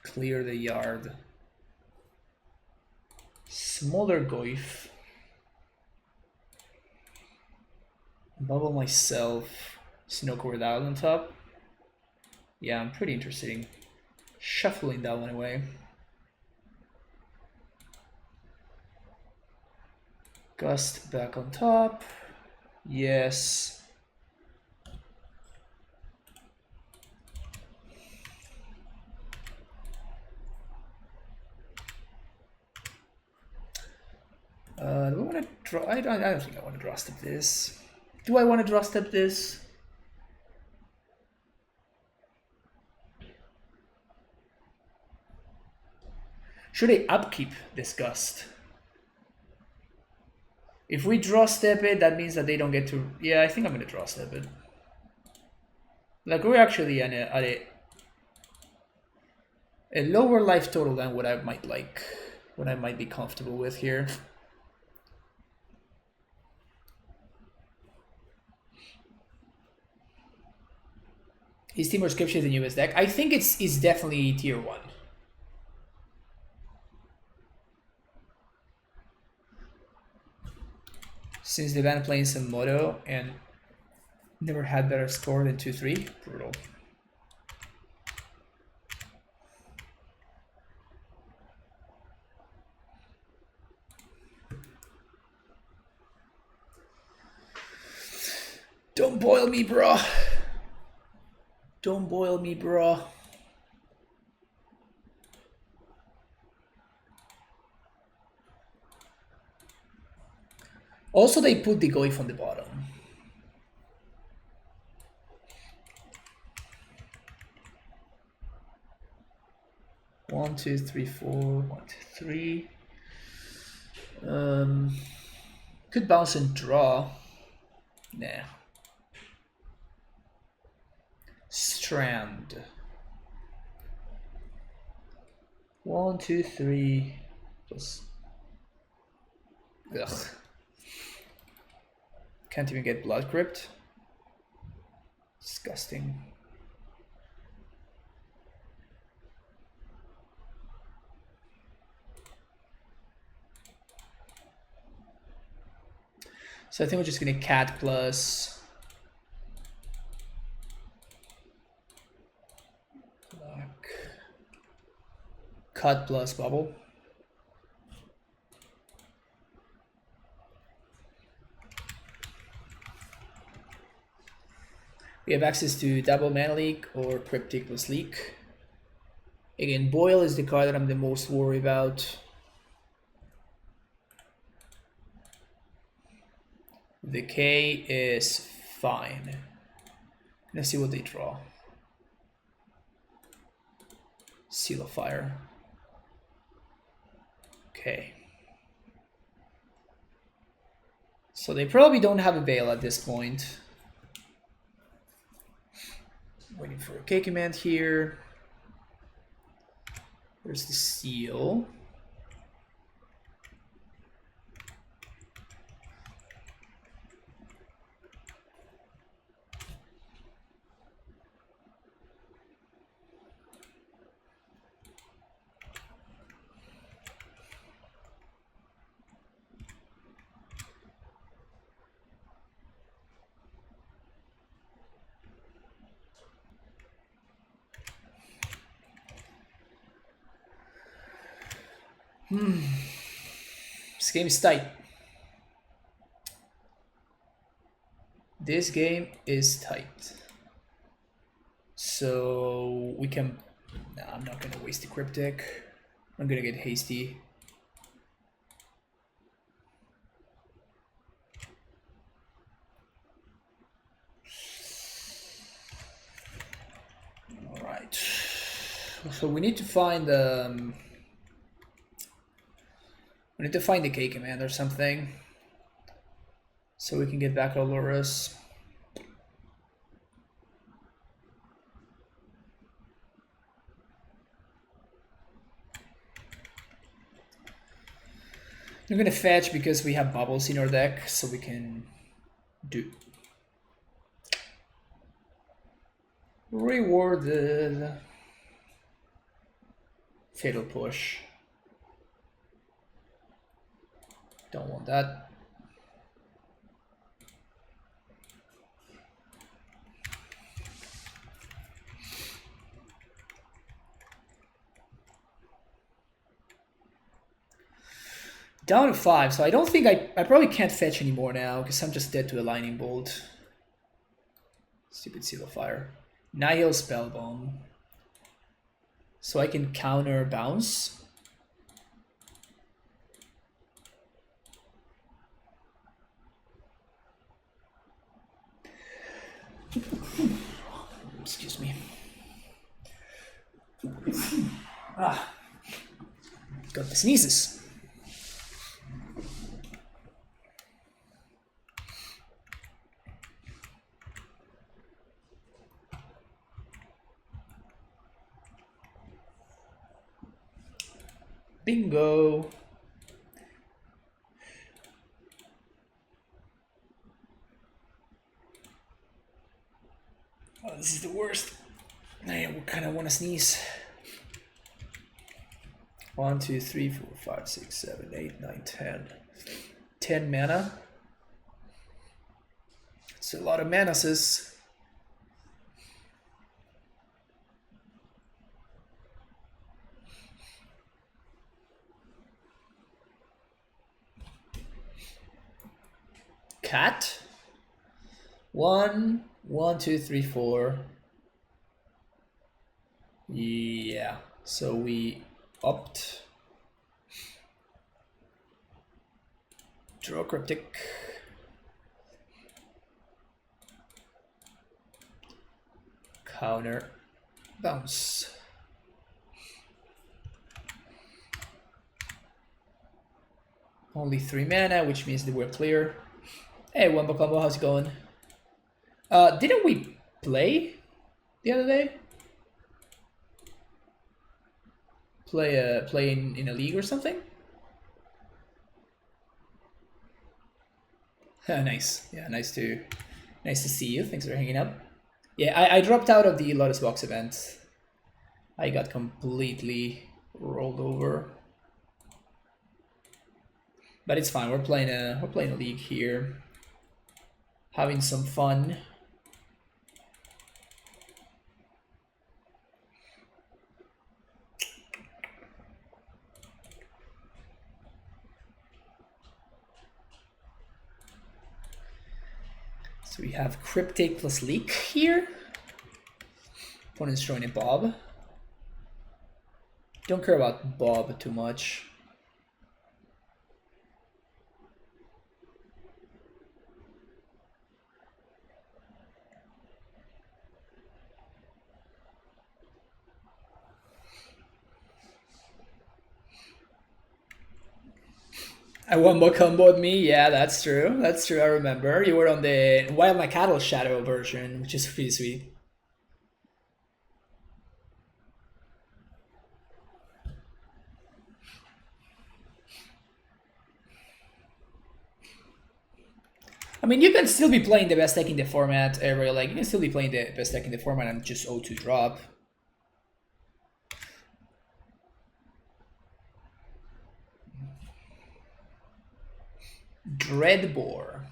clear the yard. Smaller Goif. Bubble myself, Snowcore without on top. Yeah, I'm pretty interested in shuffling that one away. Gust back on top. Yes. Do I want to draw? I don't think I want to draw step this. Do I want to draw step this? Should I upkeep this Gust? If we draw step it, that means that they don't get to... Yeah, I think I'm going to draw step it. Like, we're actually at a lower life total than what I might like, what I might be comfortable with here. Is Team Scripture the newest deck? I think it's definitely tier 1. Since they banned playing some Moto and never had better score than 2-3, brutal. Don't boil me, bro. Don't boil me, bro. Also, they put the Goif on the bottom. One, two, three, four. 1, 2, 3. Could bounce and draw. Nah. Strand. 1, 2, 3. Plus. Ugh. Can't even get Blood Crypt. Disgusting. So I think we're just gonna cat plus black. Cut plus bubble. We have access to double mana leak or cryptic plus leak. Again, Boil is the card that I'm the most worried about. The K is fine. Let's see what they draw. Seal of Fire. Okay. So they probably don't have a Veil at this point. Waiting for a K command here. Where's the seal? This game is tight. This game is tight. So we can... Nah, I'm not gonna waste the Cryptic. I'm gonna get hasty. Alright. So we need to find we need to find the K command or something, so we can get back to Lurrus. I'm gonna fetch because we have bubbles in our deck, so we can do rewarded fatal push. Don't want that. Down to 5, so I don't think I probably can't fetch anymore now because I'm just dead to a lightning bolt. Stupid Seal of Fire. Nihil Spellbomb. So I can counter bounce. Excuse me. Ah, got the sneezes. Bingo. Oh, this is the worst. I kind of want to sneeze. 1, 2, 3, 4, 5, 6, 7, 8, 9, 10. 10 mana. It's a lot of mana, sis. Cat. 1, 1, 2, 3, 4. Yeah. So we opt. Draw cryptic. Counter. Bounce. Only 3 mana, which means that we're clear. Hey, Wumbo Combo, how's it going? Didn't we play the other day? Play in a league or something? Nice. Yeah, nice to see you. Thanks for hanging out. Yeah, I dropped out of the Lotus Box event. I got completely rolled over. But it's fine. We're playing a league here. Having some fun. So we have Cryptic plus Leak here. Opponent's throwing a Bob. Don't care about Bob too much. I Wumbo comboed me. Yeah, that's true. That's true. I remember. You were on the Wild My Cattle Shadow version, which is pretty sweet. I mean, you can still be playing the best deck in the format, like you can still be playing the best deck in the format and just O2 drop. Dreadbore.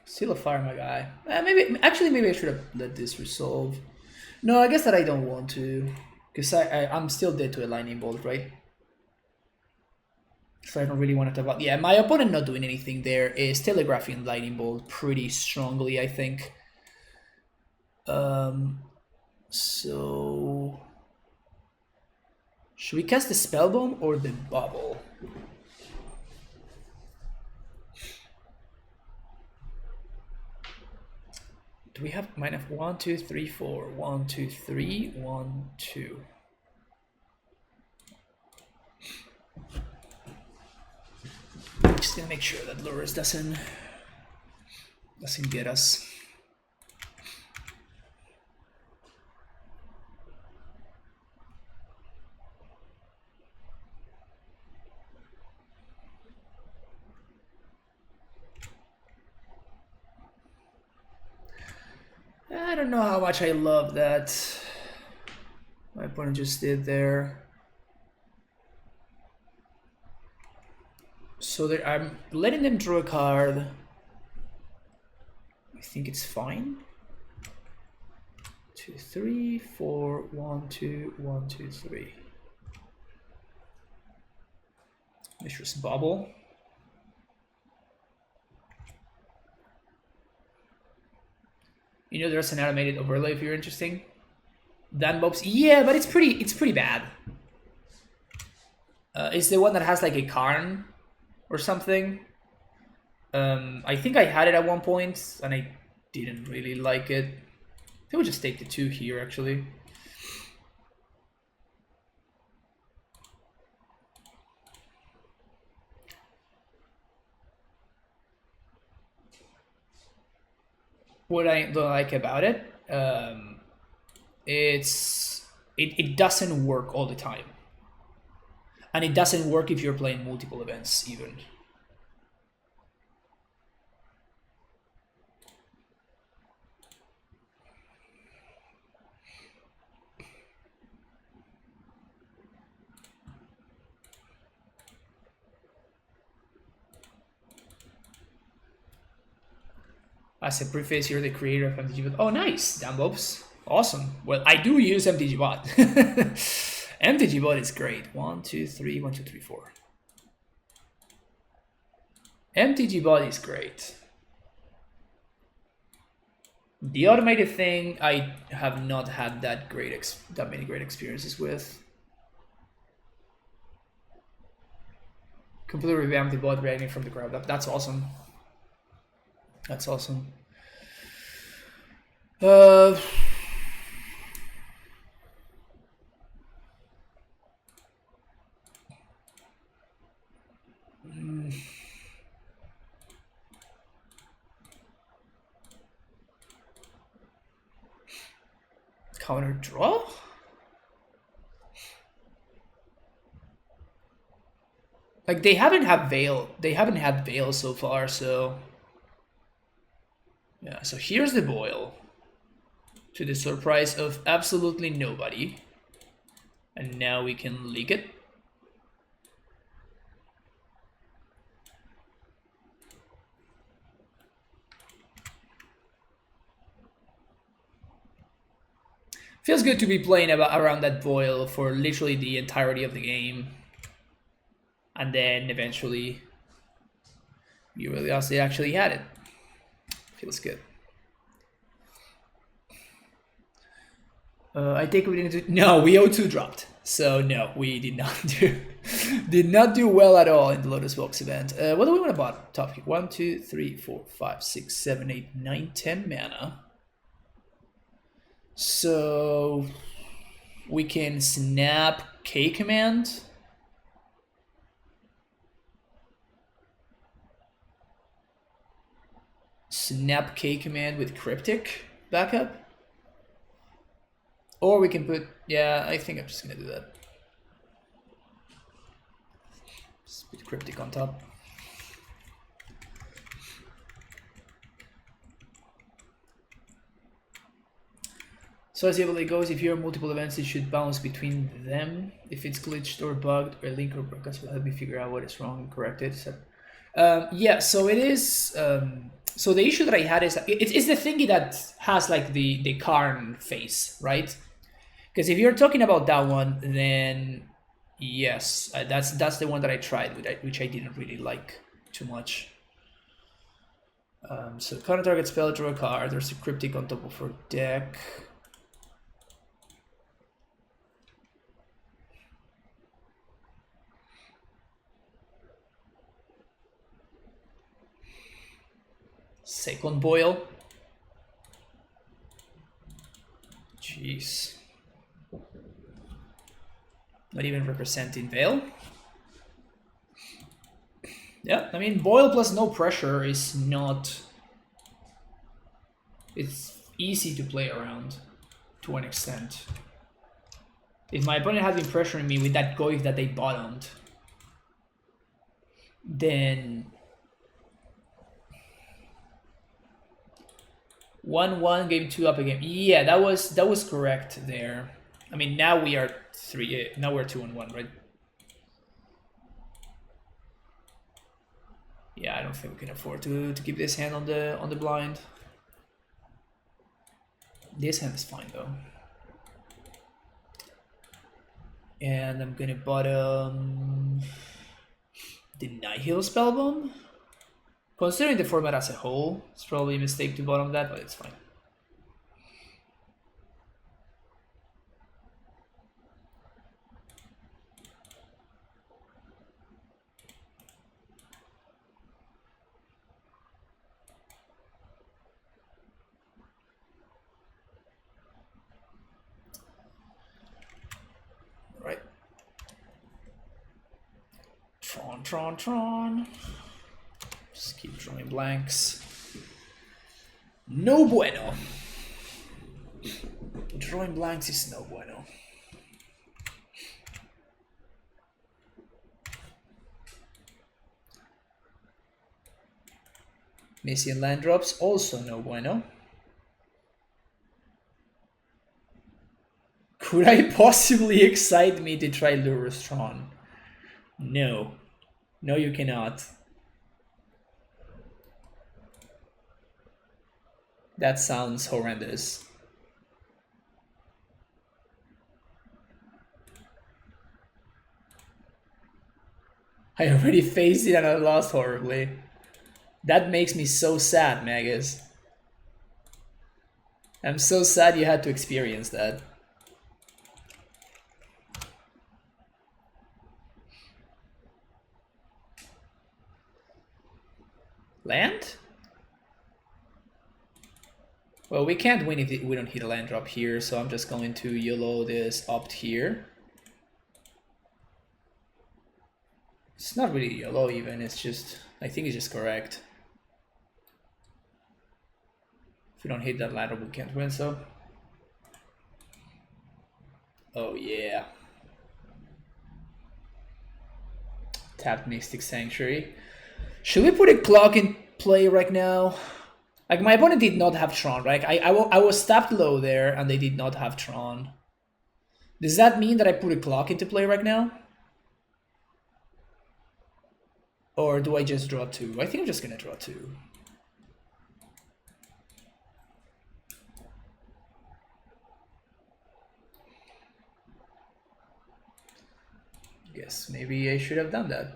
Seal of Fire, my guy. Maybe I should have let this resolve. No, I guess that I don't want to, because I'm still dead to a lightning bolt, right? So I don't really want to talk about. Yeah, my opponent not doing anything there is telegraphing lightning bolt pretty strongly, I think. So should we cast the spell bomb or the bubble? Do we have minus 1, 2, 3, 4? 1, 2, 3, 1, 2. Just gonna make sure that Lurrus doesn't get us. I don't know how much I love that my opponent just did there. So there, I'm letting them draw a card. I think it's fine. 2, 3, 4, 1, 2, 1, 2, 3. Vicious Bobble. You know, there's an animated overlay if you're interested. Dan Bob's, yeah, but it's pretty bad. It's the one that has like a Karn or something. I think I had it at one point and I didn't really like it. I think we'll just take the 2 here actually. What I don't like about it, it doesn't work all the time, and it doesn't work if you're playing multiple events even. As a preface, you're the creator of MTGBot. Oh, nice, Dan Bobs. Awesome. Well, I do use MTGBot. MTGBot is great. 1, 2, 3, 1, 2, 3, 4. MTGBot is great. The automated thing, I have not had that many great experiences with. Completely revamped the bot reacting from the ground up. That's awesome. That's awesome. Counter draw? Like they haven't had Veil. They haven't had Veil so far, so yeah, so here's the Boil. To the surprise of absolutely nobody. And now we can leak it. Feels good to be playing around that Boil for literally the entirety of the game. And then eventually you realize they actually had it. Feels good. I think we didn't do. No, we O2 dropped. So no, we did not do well at all in the Lotus Box event. What do we want to buy? Top here. 1, 2, 3, 4, 5, 6, 7, 8, 9, 10 mana. So we can snap K command. Snap K command with Cryptic backup. Or we can put, yeah, I think I'm just gonna do that. Just put Cryptic on top. So as it goes, if you have multiple events, it should bounce between them. If it's glitched or bugged, or link or broadcast will help me figure out what is wrong and correct it. So, yeah, so it is. So the issue that I had is it's the thingy that has like the Karn face, right? Because if you're talking about that one, then yes, that's the one that I tried, which I didn't really like too much. So counter target spell, draw a card. There's a Cryptic on top of her deck. Second Boil. Jeez. Not even representing Veil. Yeah, I mean, Boil plus no pressure is not... It's easy to play around to an extent. If my opponent had been pressuring me with that Goif that they bottomed, then 1-1, game 2 up again. Yeah, that was correct there. I mean, now we are 3. Now we're 2-1, right? Yeah, I don't think we can afford to keep this hand on the blind. This hand is fine though. And I'm gonna bottom. Deny heal spellbomb? Considering the format as a whole, it's probably a mistake to bottom that, but it's fine. Right. Tron. Just keep drawing blanks. No bueno. Drawing blanks is no bueno. Missing land drops, also no bueno. Could I possibly excite me to try Lurrus Tron? No. No, you cannot. That sounds horrendous. I already faced it and I lost horribly. That makes me so sad, Magus. I'm so sad you had to experience that. Land? Well, we can't win if we don't hit a land drop here, so I'm just going to YOLO this opt here. It's not really YOLO even, it's just, I think it's just correct. If we don't hit that land drop, we can't win, so. Oh yeah. Tapped Mystic Sanctuary. Should we put a clock in play right now? Like, my opponent did not have Tron, right? I was tapped low there, and they did not have Tron. Does that mean that I put a clock into play right now? Or do I just draw 2? I think I'm just gonna draw 2. Guess maybe I should have done that.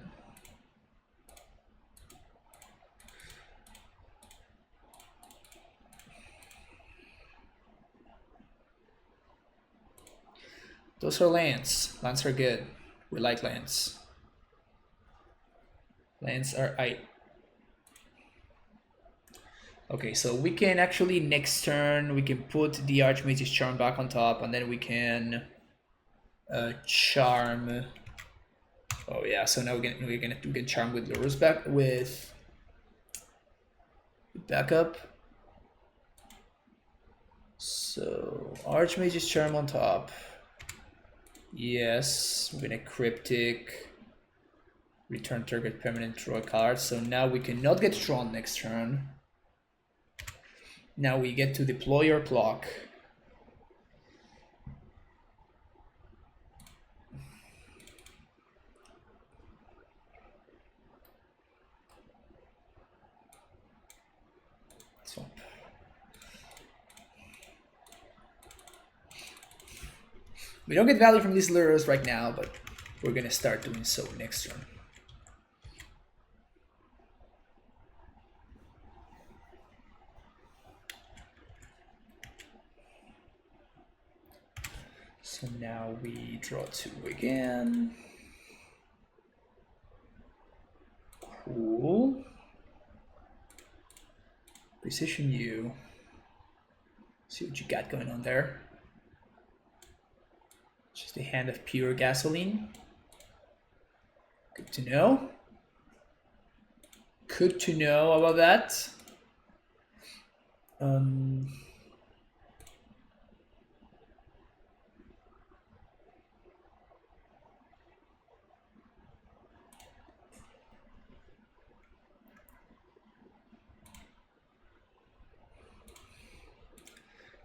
Those are lands. Lands are good. We like lands. Lands are I. Okay, so we can actually next turn we can put the Archmage's Charm back on top, and then we can charm. Oh yeah, so now we can charm with Lurrus back with backup. So Archmage's Charm on top. Yes, we're gonna Cryptic. Return target permanent, draw a card. So now we cannot get Tron next turn. Now we get to deploy our clock. Swap. We don't get value from these Lurrus right now, but we're gonna start doing so next turn. So now we draw 2 again. Cool. Precision U. See what you got going on there. Just a hand of pure gasoline. Good to know. Good to know about that.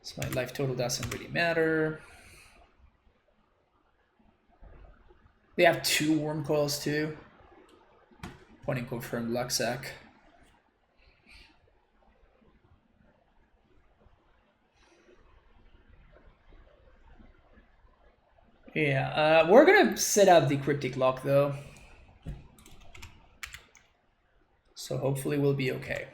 So my life total doesn't really matter. They have 2 worm coils too. Pointing confirmed luck sack. Yeah, we're gonna set up the cryptic lock though. So hopefully we'll be okay.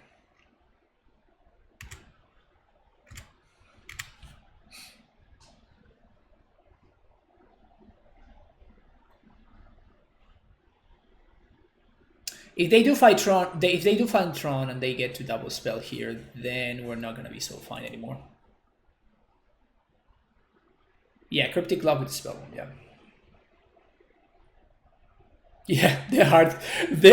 If they do fight Tron, if they do find Tron and they get to double spell here, then we're not gonna be so fine anymore. Yeah, Cryptic Lock with the spell one, yeah. Yeah, the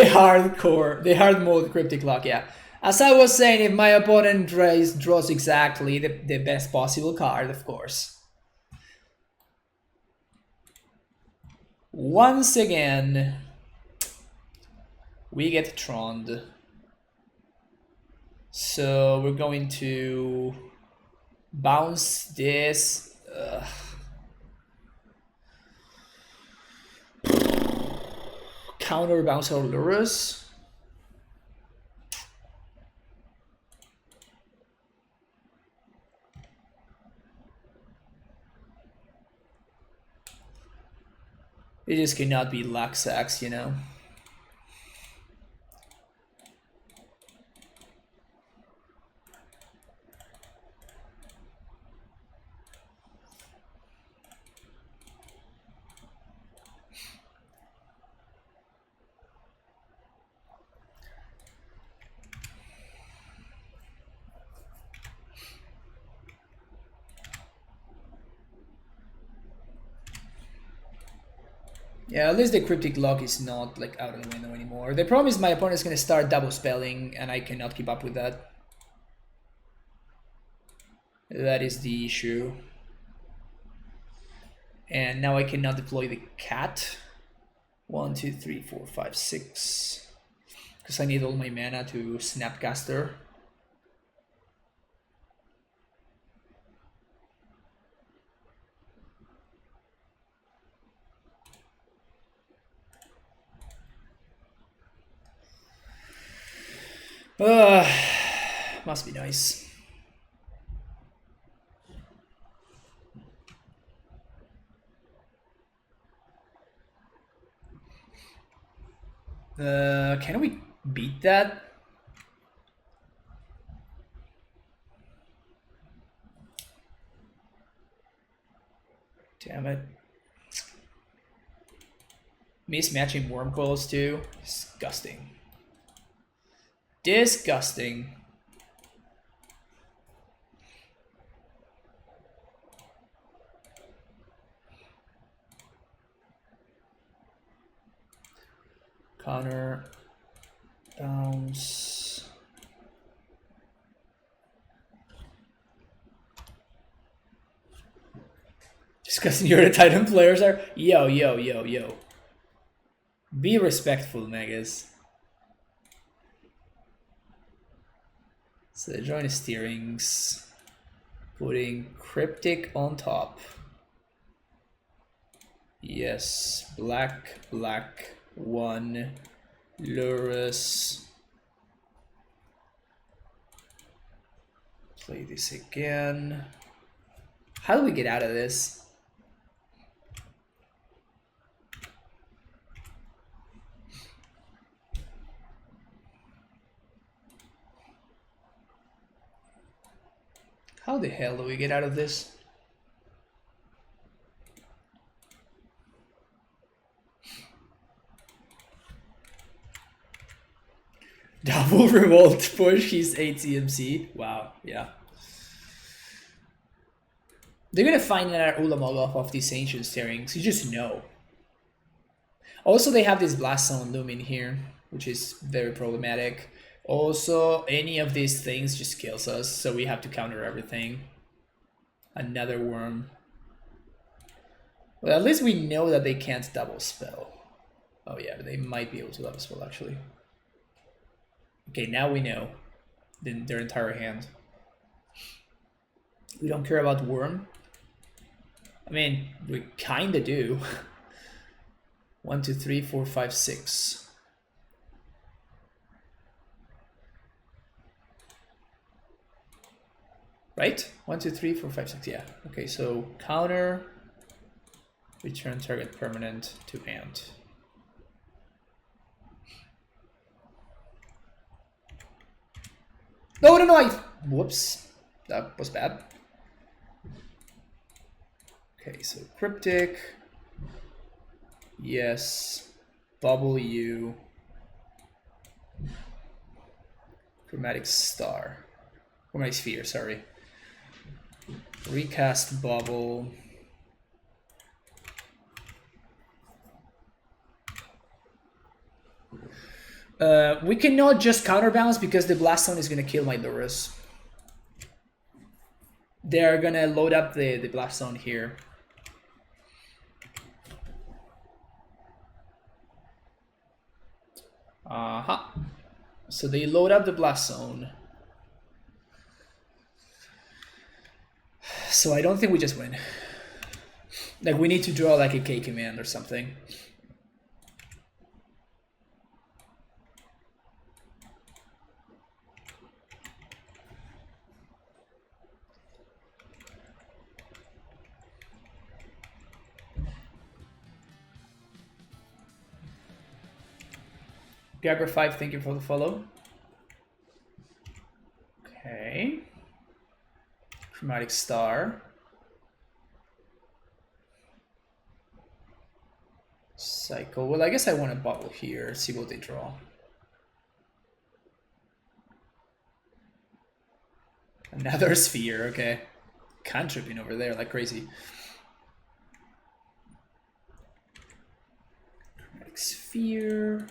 hard mode Cryptic Lock, yeah. As I was saying, if my opponent draws exactly the best possible card, of course. Once again, we get Troned. So we're going to bounce this. Counter bounce our Lurrus. It just cannot be Luxax, you know. Yeah, at least the Cryptic Lock is not like out of the window anymore. The problem is my opponent is going to start double spelling and I cannot keep up with that. That is the issue. And now I cannot deploy the cat. 1, 2, 3, 4, 5, 6. Because I need all my mana to Snapcaster. Must be nice. Can we beat that? Damn it. Mismatching worm coils too. Disgusting. Disgusting. Counter. Bounce. Discussing your Titan players are. Yo, yo, yo, yo. Be respectful, Megas. So the joint steerings. Putting Cryptic on top. Yes. Black, black. 1. Lurrus. Play this again. How do we get out of this? How the hell do we get out of this? Double revolt push, he's 8 CMC. Wow, yeah. They're gonna find another Ulamog off of these ancient steerings, you just know. Also, they have this Blast Zone looming here, which is very problematic. Also, any of these things just kills us, so we have to counter everything. Another worm. Well, at least we know that they can't double spell. Oh yeah, they might be able to double spell actually. Okay, now we know their entire hand. We don't care about worm. I mean, we kinda do. 1, 2, 3, 4, 5, 6. Right? 1, 2, 3, 4, 5, 6. Yeah. Okay, so counter, return target permanent to hand. No, no, no, whoops. That was bad. Okay, so Cryptic. Yes. Bubble U. Chromatic Star. Chromatic Sphere, sorry. Recast Bubble. We cannot just counterbalance because the Blast Zone is going to kill my Lurrus. They're going to load up the Blast Zone here. So they load up the Blast Zone. So I don't think we just win. Like, we need to draw like a K command or something. Gagger5, thank you for the follow. Okay. Chromatic Star. Cycle. Well, I guess I want to bubble here, see what they draw. Another sphere, okay. Cantripping over there like crazy. Chromatic Sphere.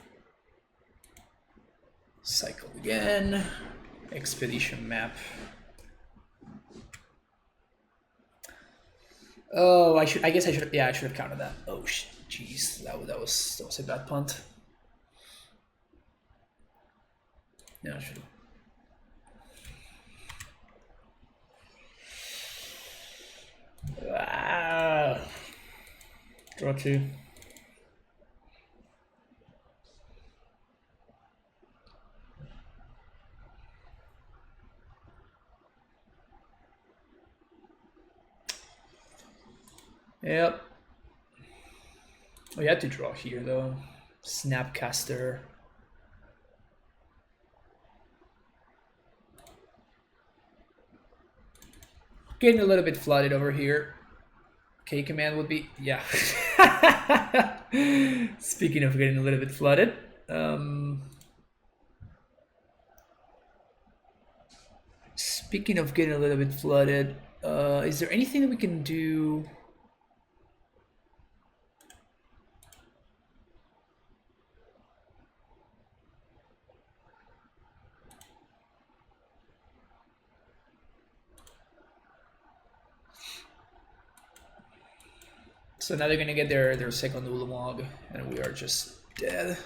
Cycle again. Expedition map. Oh, I guess I should. Yeah, I should have counted that. Oh, jeez, that was a bad punt. Yeah, I should have. Draw 2. Yep. We had to draw here though. Snapcaster. Getting a little bit flooded over here. K command would be, yeah. Speaking of getting a little bit flooded. Speaking of getting a little bit flooded, is there anything that we can do? So now they're gonna get their second Ulamog, and we are just dead.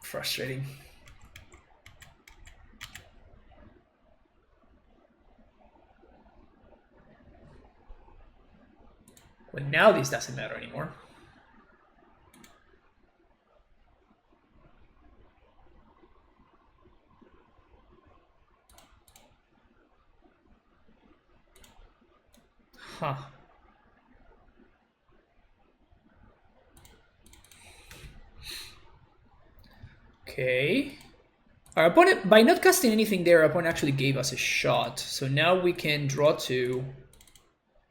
Frustrating. Well, now this doesn't matter anymore. Huh. Okay. Our opponent, by not casting anything there, our opponent actually gave us a shot. So now we can draw 2.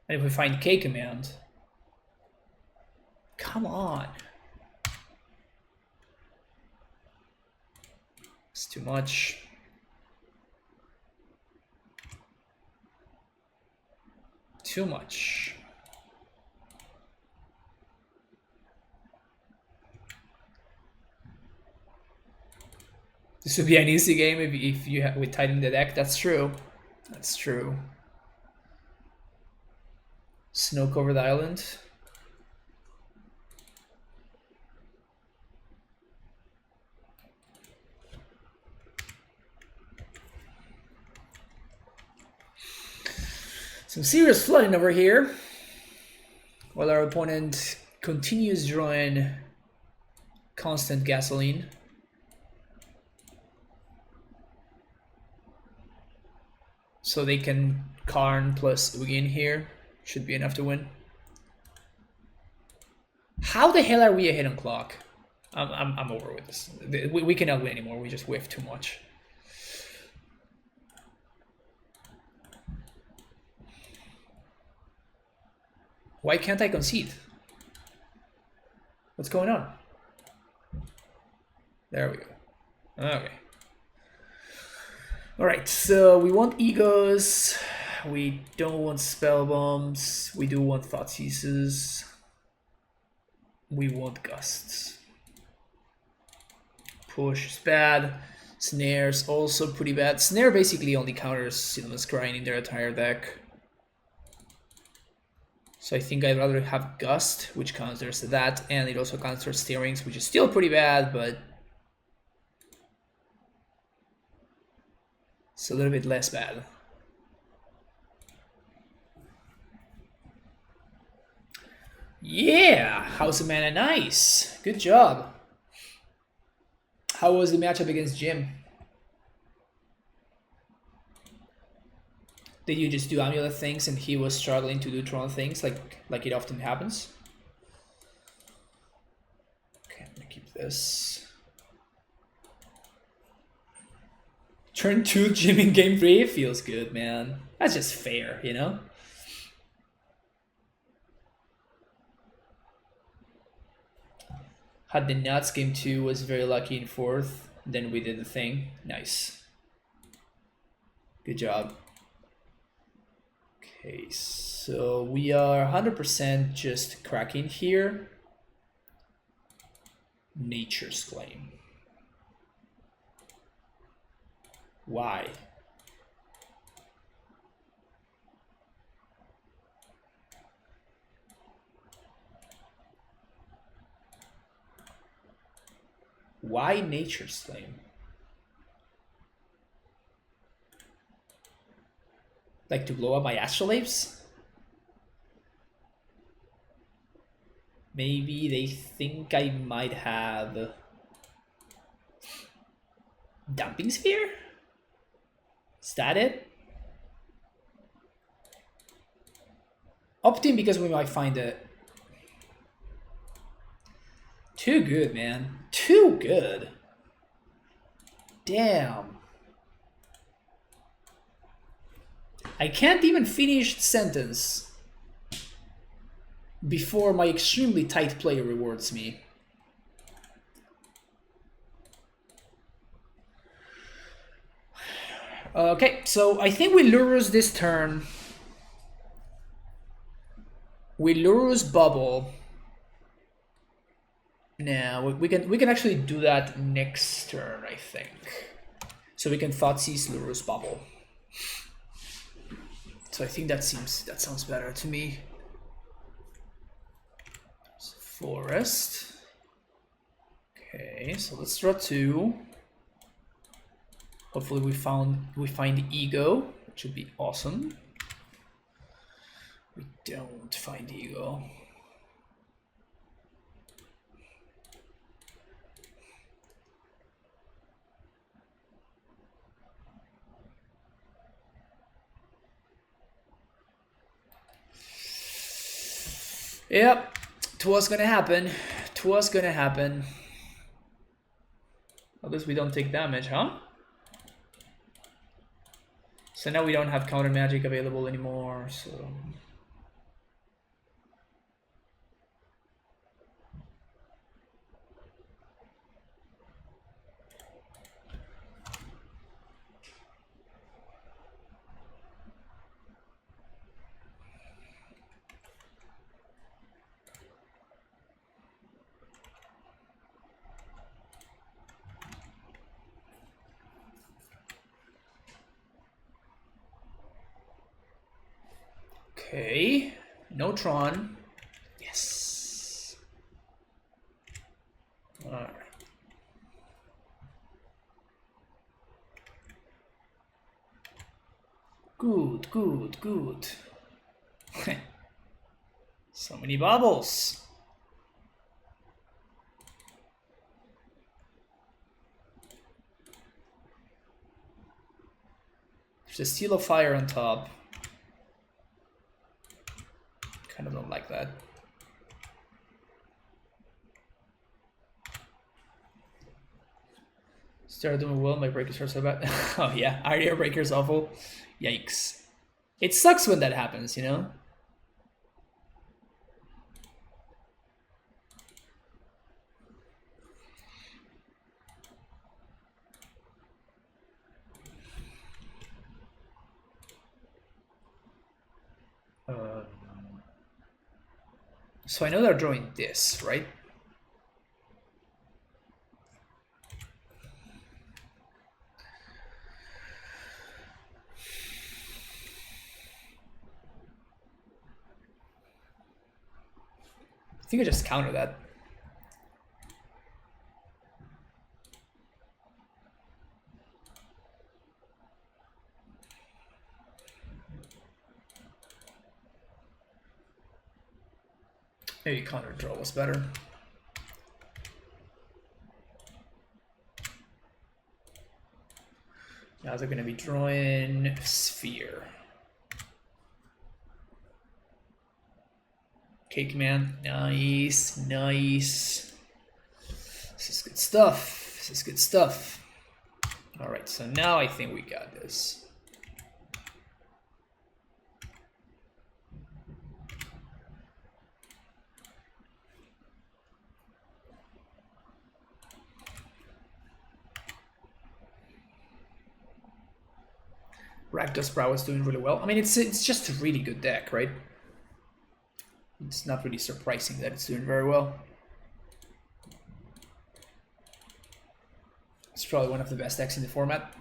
And if we find K command. Come on. It's too much. Too much. This would be an easy game if you we tighten the deck. That's true. That's true. Snow covered island. Some serious flooding over here, while our opponent continues drawing constant gasoline. So they can Karn plus Ugin here. Should be enough to win. How the hell are we ahead on clock? I'm over with this. We cannot win anymore. We just whiff too much. Why can't I concede? What's going on? There we go. Okay. All right, so we want egos. We don't want spell bombs. We do want thought seizes. We want gusts. Push is bad. Snares also pretty bad. Snare basically only counters Cinnamon Scrying in their entire deck. So I think I'd rather have Gust, which counters that, and it also counters Steerings, which is still pretty bad, but it's a little bit less bad. Yeah, House of Mana, nice. Good job. How was the matchup against Jim? Did you just do Amulet things and he was struggling to do Tron things like it often happens? Okay, I'm gonna keep this. Turn 2 Jim in game 3 feels good, man. That's just fair, you know? Had the nuts, game 2 was very lucky in 4th. Then we did the thing. Nice. Good job. Okay, so we are 100% just cracking here. Nature's Claim. Why? Why Nature's Claim? Like to blow up my astrolabes? Maybe they think I might have Dumping Sphere? Is that it? Opting because we might find it. Too good, man. Too good. Damn. I can't even finish the sentence before my extremely tight play rewards me. Okay, so I think we Lurrus this turn. We Lurrus Bubble. Now we can actually do that next turn, I think. So we can Thoughtseize Lurrus Bubble. So I think that sounds better to me. So Forest. Okay, so let's draw 2. Hopefully we find Ego, which would be awesome. We don't find Ego. Yep, 'twas gonna happen. 'Twas gonna happen. At least we don't take damage, huh? So now we don't have counter magic available anymore, so... Okay, no Tron. Yes. All right. Good, good, good. So many bubbles. There's a Seal of Fire on top. Kind of don't like that. Started doing well, my breakers are so bad. Oh yeah, area breaker's awful. Yikes. It sucks when that happens, you know? So I know they're drawing this, right? I think I just counter that. Maybe counter draw was better. Now they're going to be drawing sphere. Cake man, nice, nice. This is good stuff. This is good stuff. All right, so now I think we got this. Rakdos Brow is doing really well. I mean, it's just a really good deck, right? It's not really surprising that it's doing very well. It's probably one of the best decks in the format.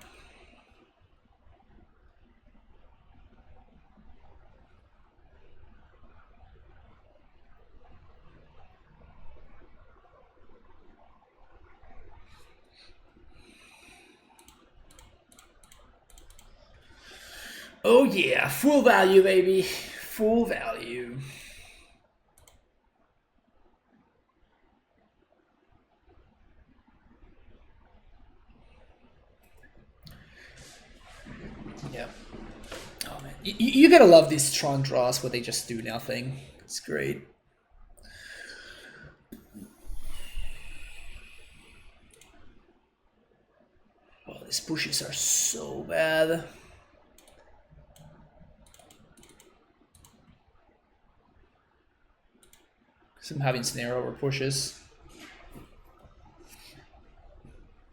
Oh yeah, full value, baby. Full value. Yeah. Oh man, you gotta love these Tron draws where they just do nothing. It's great. Oh, these pushes are so bad. I'm having snare over pushes.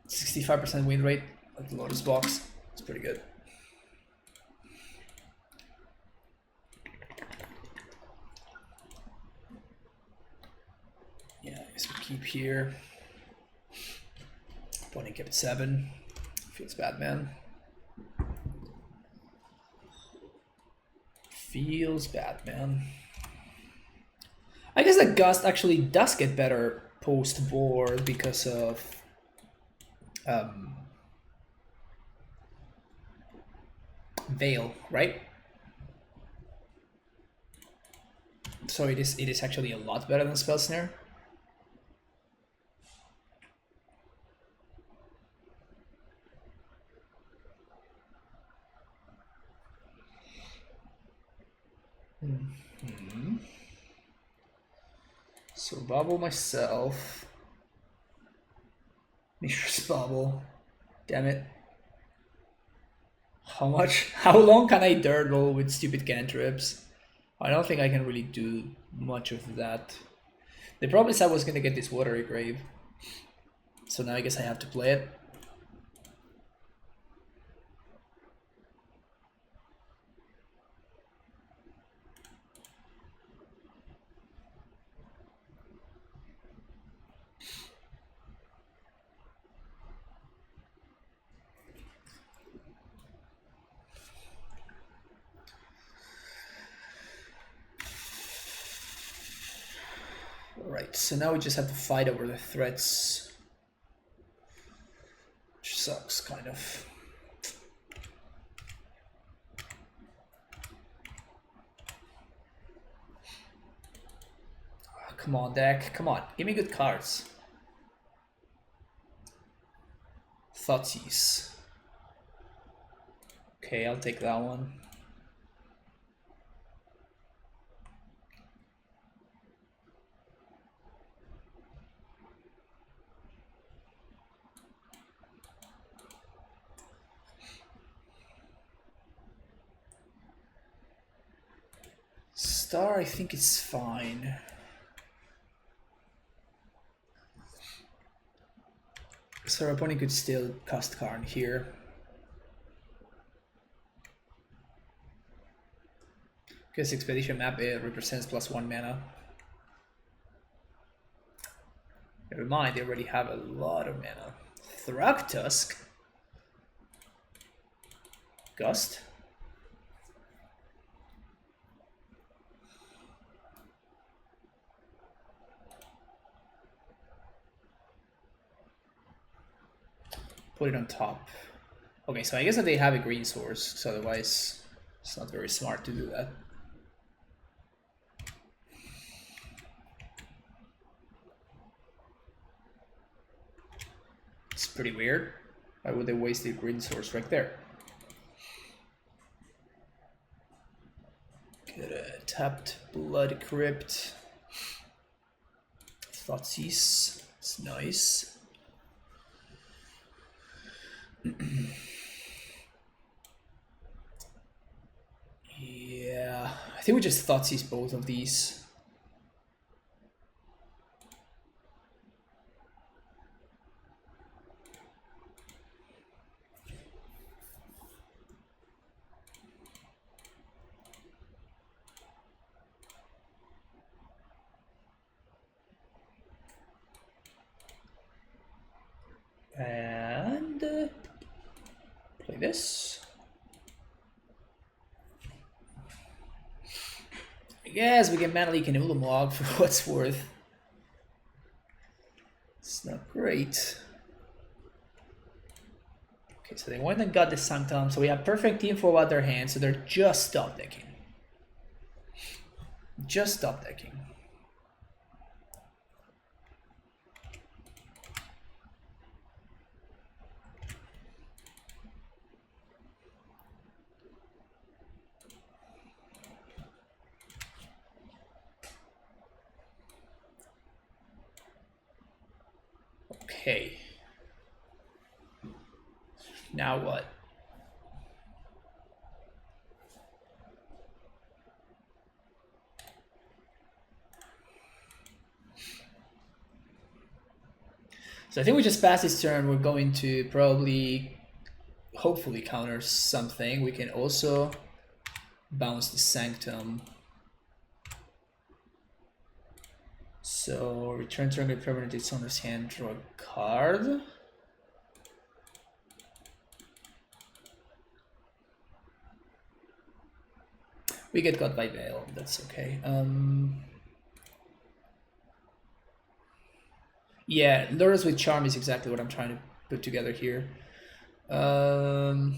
65% win rate at the Lotus Box. It's pretty good. Yeah, I guess we keep here. Opponent kept 7. Feels bad, man. Feels bad, man. I guess that Gust actually does get better post-board because of Veil, right? So it is actually a lot better than Spell Snare. So bubble myself. Mishra's bubble. Damn it. How long can I dirtle with stupid cantrips? I don't think I can really do much of that. The problem is I was gonna get this Watery Grave. So now I guess I have to play it. Alright, so now we just have to fight over the threats. Which sucks, kind of. Oh, come on, deck. Come on, give me good cards. Thoughtseize. Okay, I'll take that one. Star, I think it's fine. So our opponent could still cast Karn here. Because Expedition map it represents +1 mana. Never mind, they already have a lot of mana. Thragtusk? Gust? Put it on top. Okay, so I guess that they have a green source, so otherwise it's not very smart to do that. It's pretty weird. Why would they waste the green source right there? Get a tapped Blood Crypt. Thoughtseize. It's nice. Yeah, I think we just Thoughtseize both of these. And play this. I guess we get Mana Leak and Ulamog for what it's worth. It's not great. Okay, so they went and got the Sanctum, so we have perfect info about their hand, so they're just top decking. Just top decking. Okay. Now what? So I think we just passed this turn. We're going to probably, hopefully counter something. We can also bounce the Sanctum. So return target permanent its owner's hand, draw a card. We get got by Veil, that's okay. Yeah, Lurrus with Charm is exactly what I'm trying to put together here. Okay,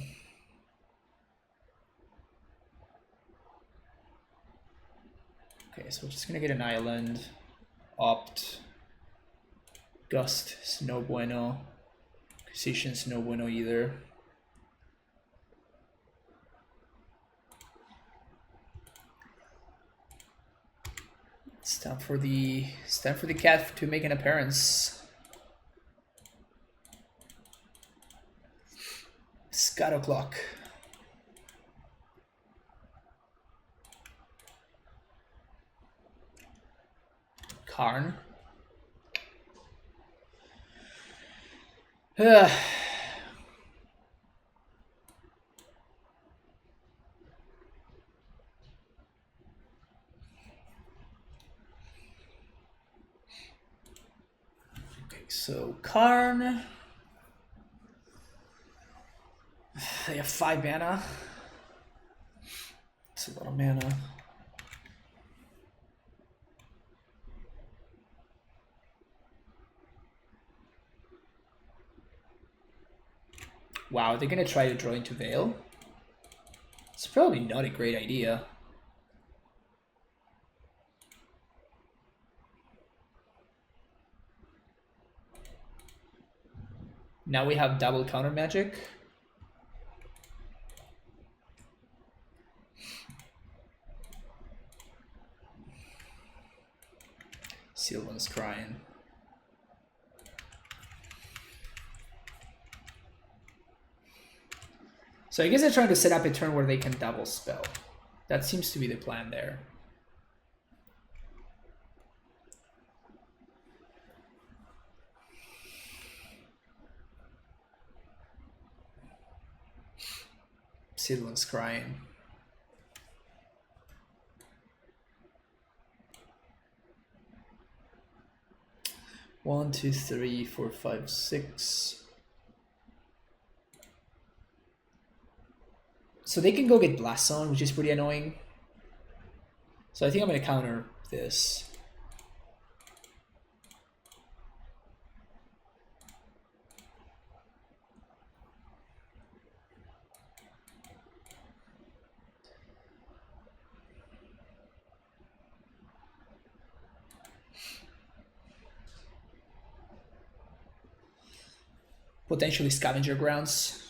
so we're just gonna get an island. Opt. Gust is no bueno. Acquisition's no bueno either. It's time for the cat to make an appearance. Scatter Clock. Karn. Okay, so Karn. They have 5 mana. It's a lot of mana. Wow, they're gonna try to draw into Veil. It's probably not a great idea. Now we have double counter magic. Sylvan's crying. So I guess they're trying to set up a turn where they can double spell. That seems to be the plan there. Sidlun's crying. One, two, three, four, five, six. So they can go get Blast Zone, which is pretty annoying. So I think I'm gonna counter this. Potentially Scavenger Grounds,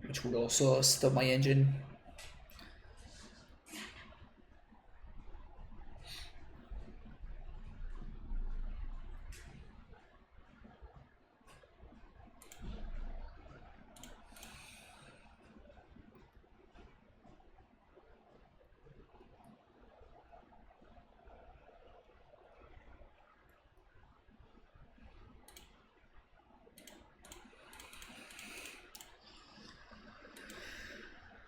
which would also stop my engine.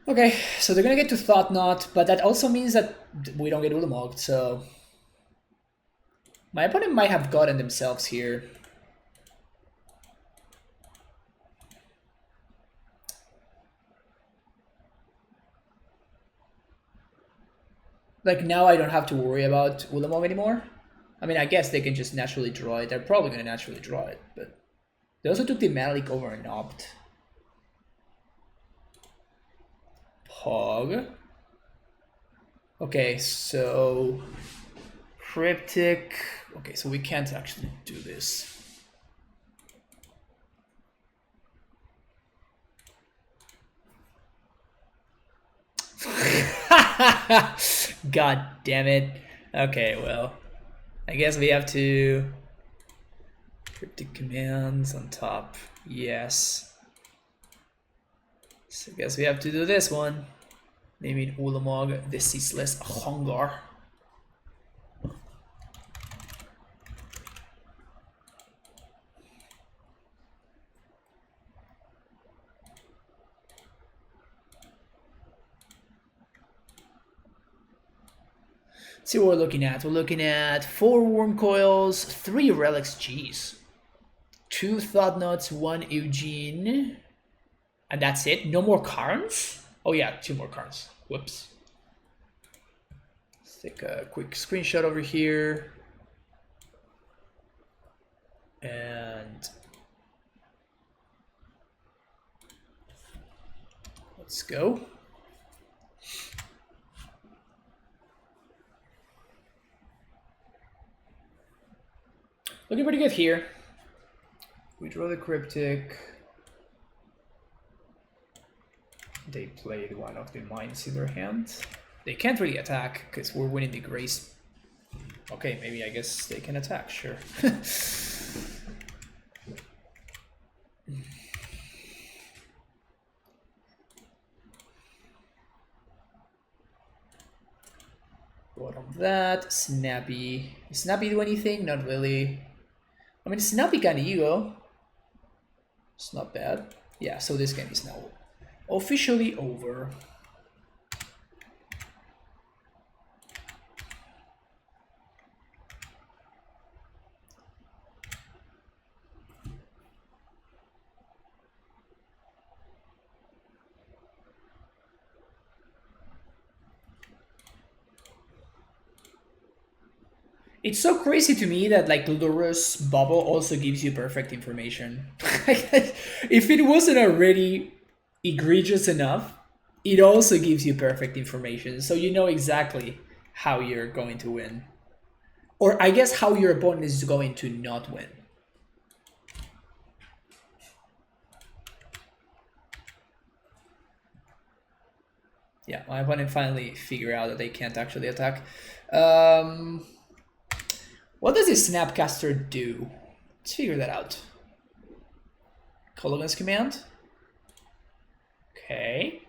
Okay, so they're gonna get to Thought Knot, but that also means that we don't get Ulamog, so my opponent might have gotten themselves here. Like now I don't have to worry about Ulamog anymore. I mean, I guess they can just naturally draw it. They're probably gonna naturally draw it, but they also took the Malik over an Opt. Pog. Okay, so Cryptic. Okay, so we can't actually do this. God damn it. Okay, well, I guess we have to Cryptic Commands on top. Yes. So I guess we have to do this one. Naming Ulamog the Ceaseless Hunger. Let's see what we're looking at. We're looking at 4 Worm Coils, 3 Relics, jeez. 2 Thought Knots, 1 Eugene. And that's it? No more Karns? Oh yeah, 2 more Karns. Whoops. Let's take a quick screenshot over here. And let's go. Looking pretty good here. We draw the Cryptic. They played one of the mines in their hand. They can't really attack because we're winning the Grace. Okay, maybe I guess they can attack, sure. Bottom of that, Snappy. Does Snappy do anything? Not really. I mean, Snappy got an ego. It's not bad. Yeah, so this game is now officially over. It's so crazy to me that like Lurrus bubble also gives you perfect information. If it wasn't already egregious enough, it also gives you perfect information. So you know exactly how you're going to win. Or I guess how your opponent is going to not win. Yeah, my opponent finally figured out that they can't actually attack. What does this Snapcaster do? Let's figure that out. Colligan's command. Okay.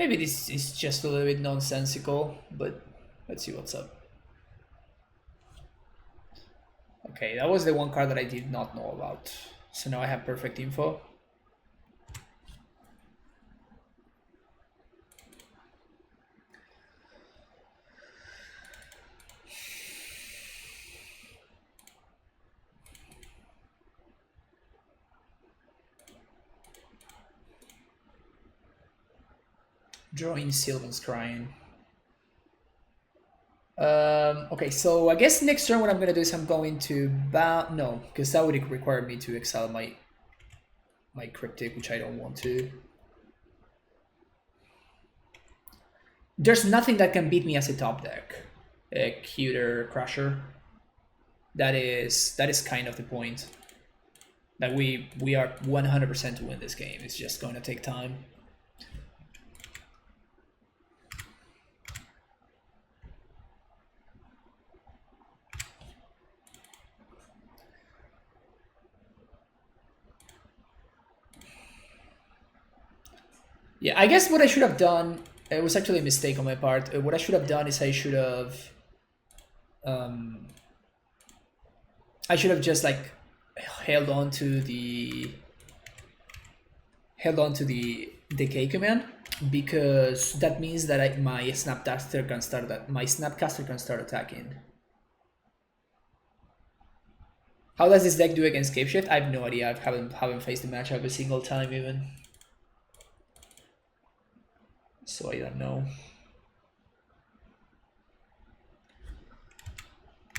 Maybe this is just a little bit nonsensical, but let's see what's up. Okay, that was the one card that I did not know about. So now I have perfect info. Drawing Sylvan's Crying. Okay, so I guess next turn what I'm gonna do is I'm going to no, because that would require me to exile my Cryptic, which I don't want to. There's nothing that can beat me as a top deck. A Cuter Crusher. That is kind of the point. That we are 100% to win this game. It's just going to take time. Yeah, I guess what I should have done, it was actually a mistake on my part. What I should have done is I should have just like held on to the decay command, because that means that my Snapcaster can start attacking. How does this deck do against Cape Shift? I have no idea. I haven't faced the matchup a single time even. So I don't know.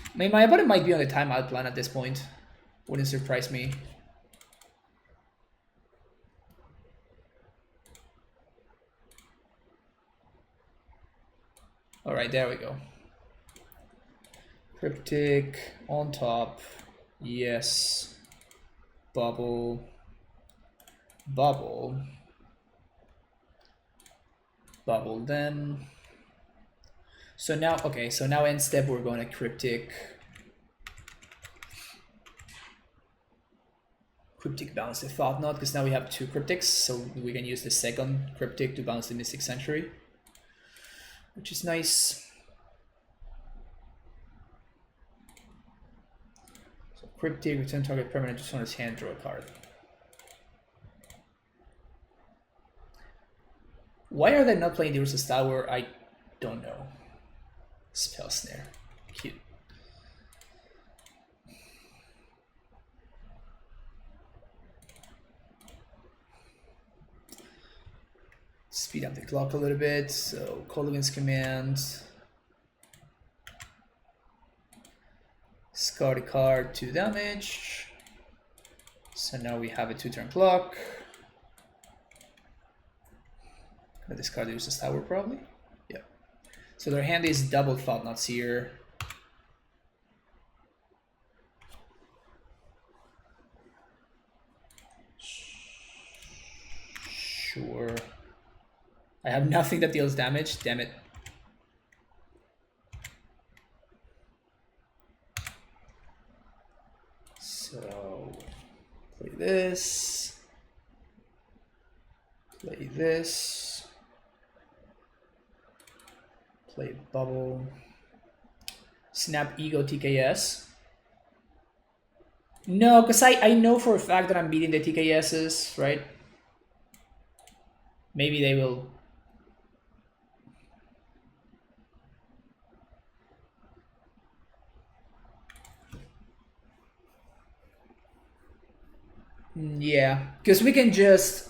I mean, my opponent might be on the timeout plan at this point. Wouldn't surprise me. All right, there we go. Cryptic on top. Yes. Bubble. Bubble. Bubble then. So now, okay, so now end step we're going to Cryptic. Cryptic bounce the Thought Knot, because now we have 2 Cryptics, so we can use the second Cryptic to bounce the Mystic Sanctuary, which is nice. So Cryptic, return target permanent to someone's hand, draw a card. Why are they not playing the Ursa's Tower? I don't know. Spell Snare. Cute. Speed up the clock a little bit. So Colligan's Command. Discard a card, 2 damage. So now we have a 2-turn clock. Gonna discard the Ursa's Tower probably. Yeah. So their hand is double Thought Knots here. Sure. I have nothing that deals damage, damn it. So play this. Play this. Play Bubble. Snap Ego TKS. No, because I know for a fact that I'm beating the TKSs, right? Maybe they will. Yeah, because we can just.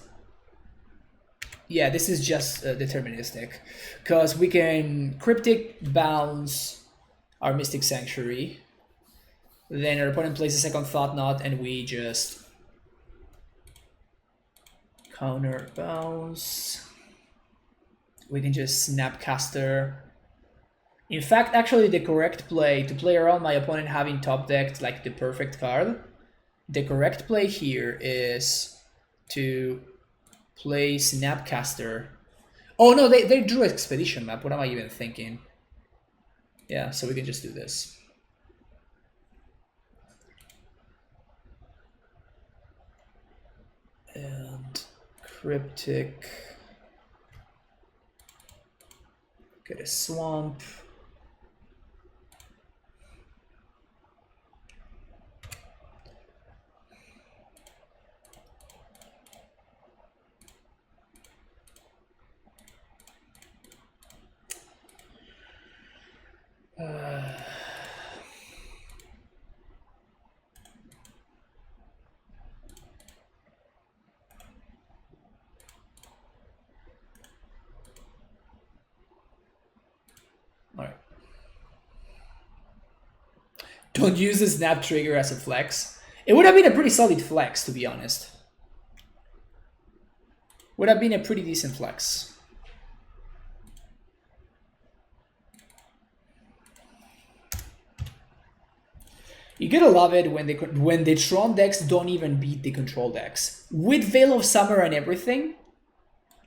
Yeah, this is just deterministic. Because we can Cryptic bounce our Mystic Sanctuary. Then our opponent plays a second Thought Knot and we just counter bounce. We can just Snapcaster. In fact, actually the correct play, to play around my opponent having top decked like the perfect card, the correct play here is to play Snapcaster. Oh no, they drew Expedition Map. What am I even thinking? Yeah, so we can just do this. And Cryptic. Get a swamp. Alright. Don't use the snap trigger as a flex. It would have been a pretty solid flex, to be honest. Would have been a pretty decent flex. You gotta love it when the Tron decks don't even beat the control decks. With Veil of Summer and everything,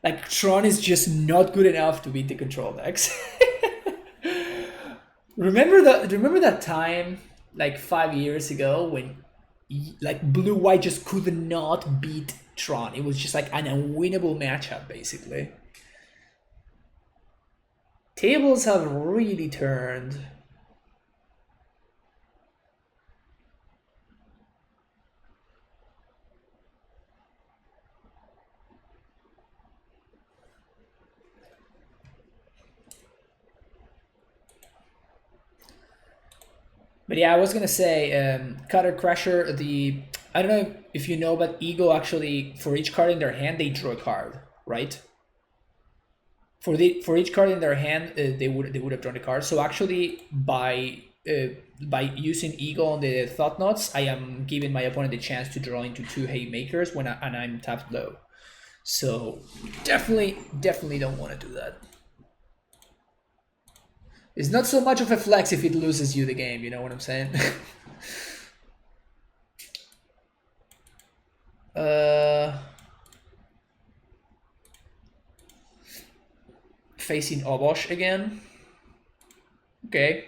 like Tron is just not good enough to beat the control decks. Remember that time like 5 years ago when like blue-white just could not beat Tron. It was just like an unwinnable matchup, basically. Tables have really turned. But yeah, I was gonna say, Cutter Crusher, I don't know if you know, but Ego actually, for each card in their hand, they draw a card, right? For each card in their hand, they would have drawn a card. So actually, by using Ego on the Thought Knots, I am giving my opponent the chance to draw into 2 Haymakers and I'm tapped low. So definitely don't want to do that. It's not so much of a flex if it loses you the game, you know what I'm saying? Facing Obosh again. Okay.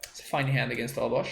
It's a fine hand against Obosh.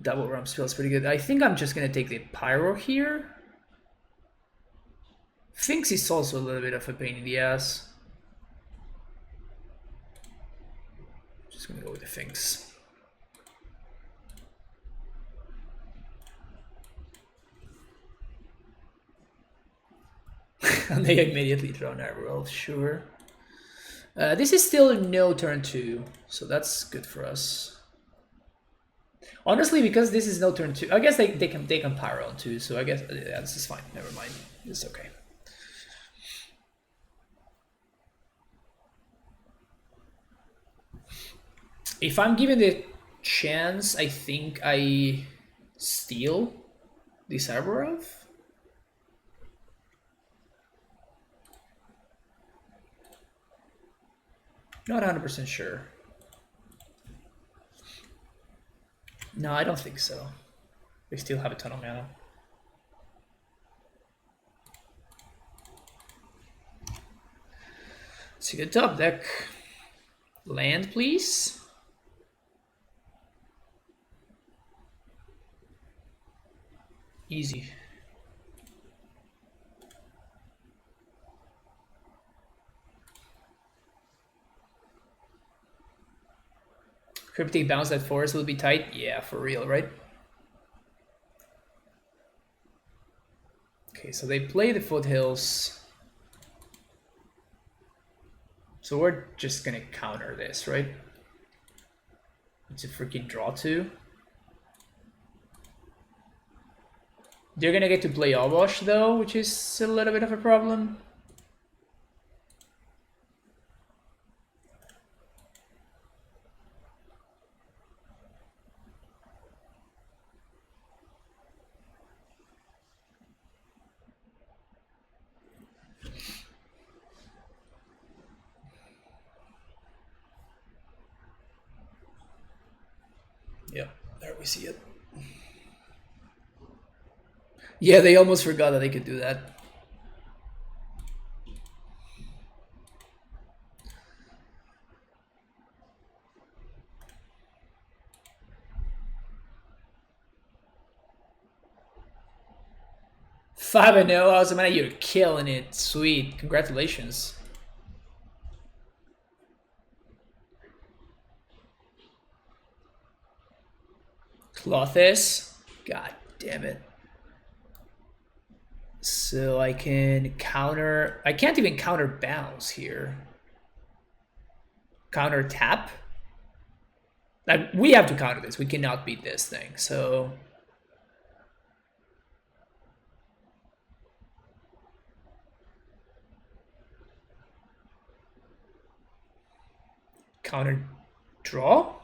Double Rump feels pretty good. I think I'm just gonna take the Pyro here. Finks is also a little bit of a pain in the ass. Just gonna go with the Finks. And they immediately draw an Arrow, sure. This is still no turn 2, so that's good for us. Honestly, because this is no turn 2, I guess they can Pyro on 2, so I guess yeah, this is fine. Never mind, it's okay. If I'm given the chance, I think I steal this Arborov. Not 100% sure. No, I don't think so. They still have a ton of mana. Let's see the top deck. Land, please. Easy. Cryptic bounce that forest will be tight? Yeah, for real, right? Okay, so they play the foothills. So we're just gonna counter this, right? It's a freaking draw 2. They're gonna get to play Obosh though, which is a little bit of a problem. Yeah, there we see it. Yeah, they almost forgot that they could do that. Five and 0, Ozamana, you're killing it. Sweet, congratulations. Clothes, god damn it. So I can counter. I can't even counter bounce here. Counter tap. Like we have to counter this. We cannot beat this thing. So counter draw.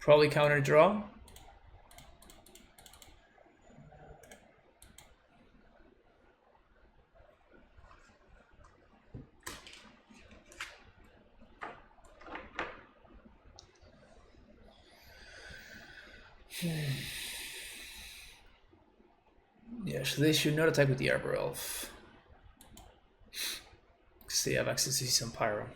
Probably counter draw. Yeah, so they should not attack with the Arbor Elf. Because they have access to some Pyro.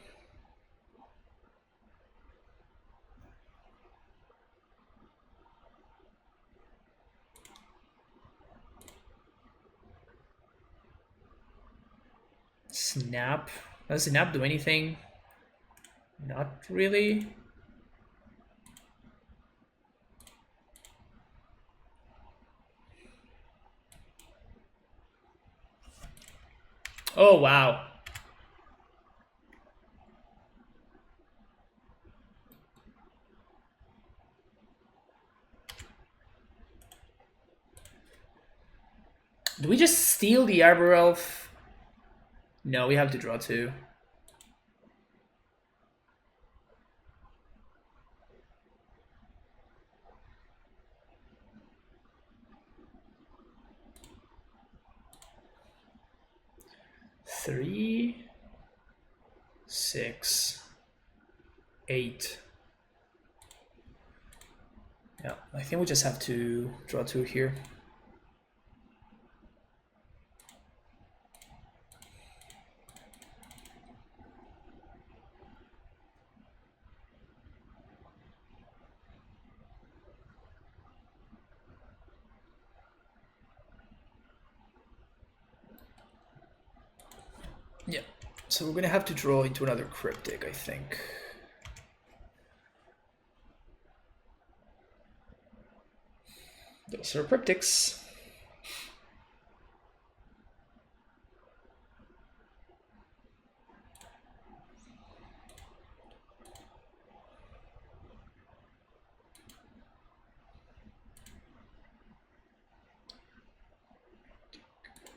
Snap. Does Snap do anything? Not really. Oh, wow. Do we just steal the Arbor Elf? No, we have to draw two. Three, 6, 8. Yeah, I think we just have to draw two here. Yeah, so we're gonna have to draw into another cryptic, I think. Those are cryptics.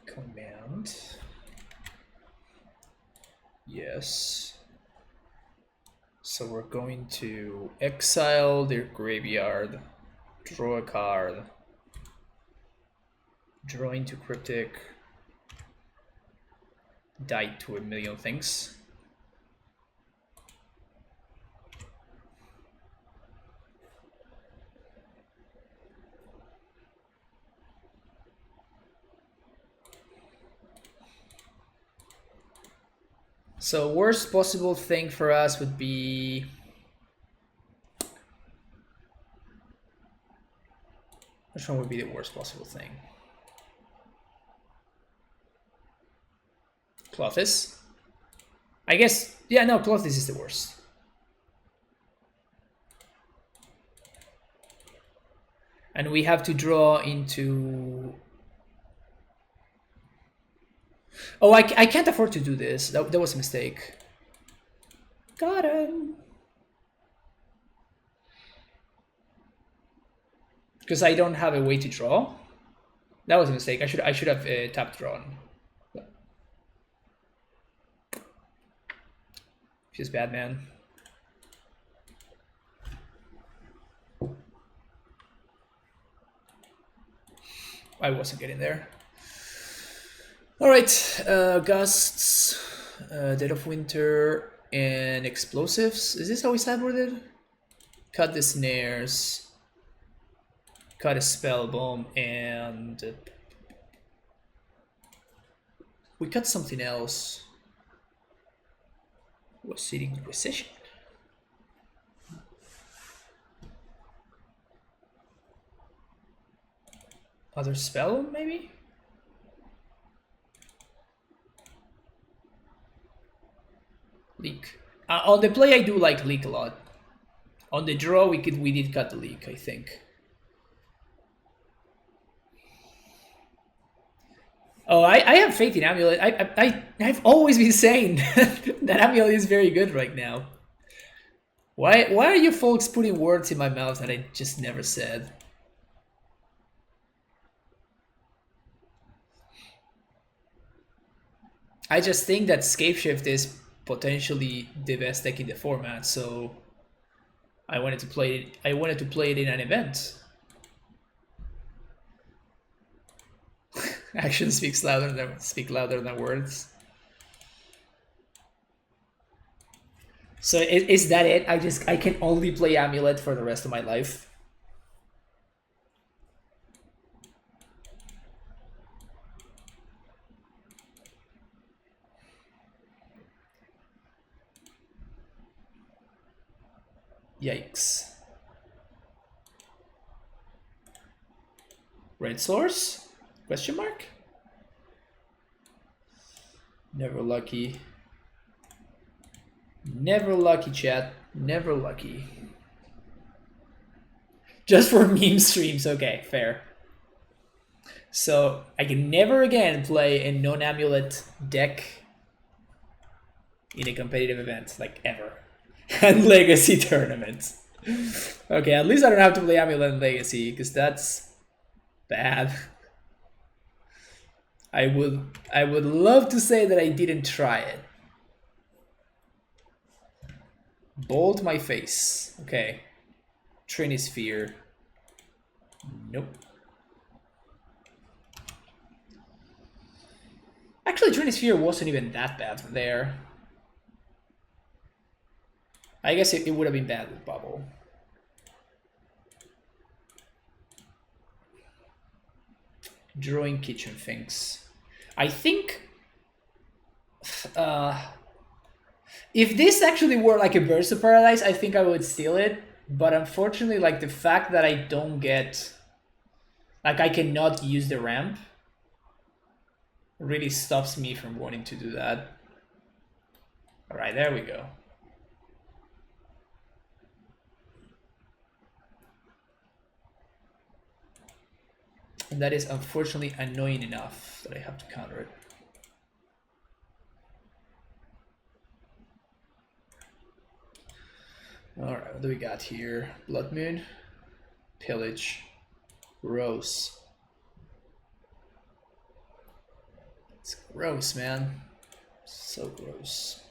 Command. Yes. So we're going to exile their graveyard, draw a card, draw into cryptic, die to a million things. So worst possible thing for us would be which one would be the worst possible thing? Clothes? I guess, yeah, no, Clothes is the worst. And we have to draw into... Oh, I can't afford to do this. That was a mistake. Got him. Because I don't have a way to draw. That was a mistake. I should have tapped drawn. Feels bad, man. I wasn't getting there. All right, gusts, Dead of Winter, and explosives. Is this how we sideboarded? cut the snares, cut a spell bomb, and we cut something else. Was it Inquisition? Other spell, maybe? Leak. On the play, I do like leak a lot. On the draw, we did cut the leak, I think. Oh, I have faith in Amulet. I've always been saying that Amulet is very good right now. Why are you folks putting words in my mouth that I just never said? I just think that Scapeshift is potentially the best deck in the format, so I wanted to play it. I wanted to play it in an event. Actions speak louder than words. So is that it? I can only play Amulet for the rest of my life. Yikes. Red source? Question mark? Never lucky. Never lucky, chat. Never lucky. Just for meme streams. Okay, fair. So I can never again play a non-amulet deck in a competitive event, like ever. And Legacy tournaments. Okay, at least I don't have to play Amulet in Legacy, because that's bad. I would love to say that I didn't try it. Bolt my face. Okay. Trinisphere. Nope. Actually, Trinisphere wasn't even that bad there. I guess it would have been bad with Bubble. Drawing kitchen things. I think if this actually were like a Burst of Paradise, I think I would steal it. But unfortunately, like the fact that I don't get, like I cannot use the ramp really stops me from wanting to do that. All right, there we go. And that is unfortunately annoying enough that I have to counter it. Alright, what do we got here? Blood Moon, Pillage, Rose. It's gross, man. So gross.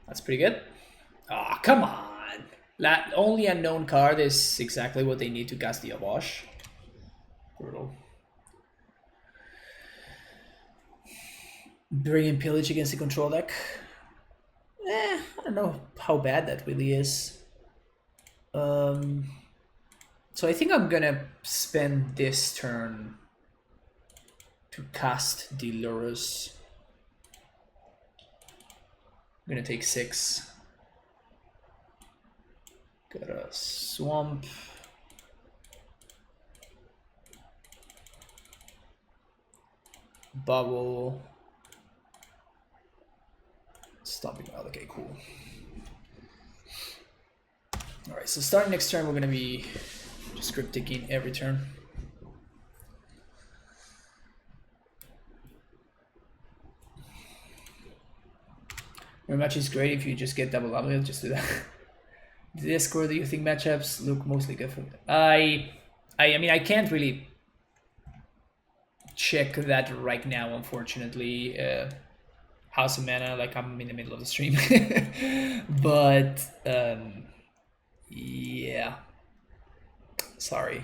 That's pretty good. Ah, oh, come on. That only unknown card is exactly what they need to cast the Obosh. Brutal. Bringing Pillage against the control deck. I don't know how bad that really is. So I think I'm gonna spend this turn to cast the Lurrus. I'm gonna take 6. Got a Swamp. Bubble. Stomping out. Okay, cool. Alright, so starting next turn, we're gonna be just crypticking every turn. Rematch is great if you just get double amulet, just do that. The Discord, do you think matchups look mostly good for I mean, I can't really check that right now, unfortunately. House of Mana like I'm in the middle of the stream. But yeah. Sorry.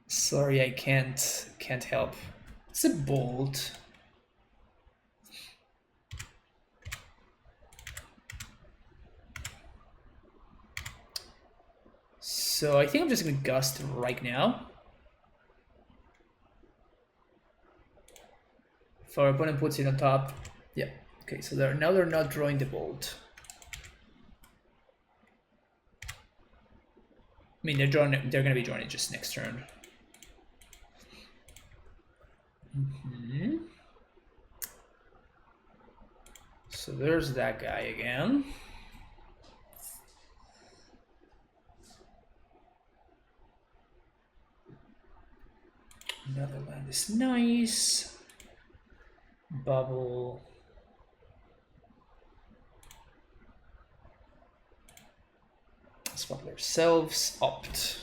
Sorry, I can't help. It's a bolt. So I think I'm just gonna gust right now. If our opponent puts it on top, yeah. Okay, so now they're not drawing the bolt. I mean, they're gonna be drawing it just next turn. So there's that guy again. Another land is nice. Bubble. Swap ourselves. Opt.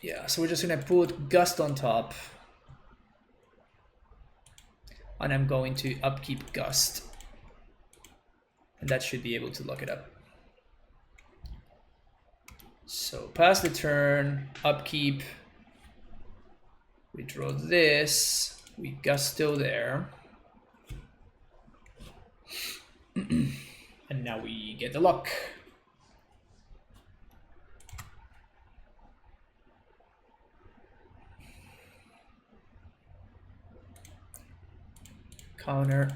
Yeah, so we're just gonna put Gust on top. And I'm going to upkeep Gust. And that should be able to lock it up. So pass the turn, upkeep. We draw this, we Gusto there. And now we get the lock. Counter,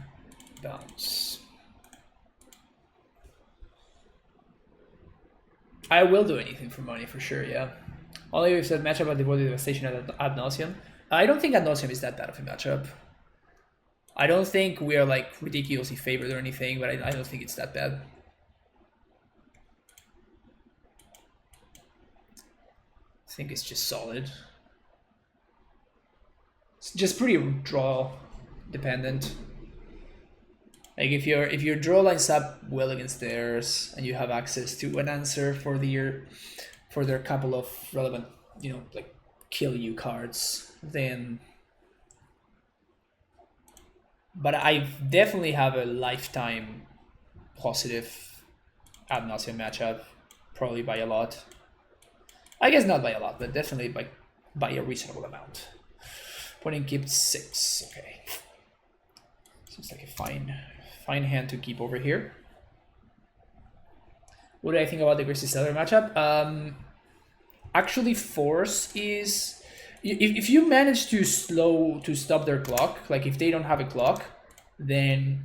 bounce. I will do anything for money for sure, yeah. Only if that matchup at Devoted Devastation ad nauseam. I don't think ad nauseam is that bad of a matchup. I don't think we are like ridiculously favored or anything, but I don't think it's that bad. I think it's just solid. It's just pretty draw dependent. Like if your draw lines up well against theirs and you have access to an answer for their couple of relevant, like kill you cards, then. But I definitely have a lifetime positive ad nauseam matchup, probably by a lot. I guess not by a lot, but definitely by a reasonable amount. Opponent keeps 6. Okay. Seems like a fine hand to keep over here. What do I think about the Grixis matchup? Actually, force is if you manage to stop their clock, like if they don't have a clock, then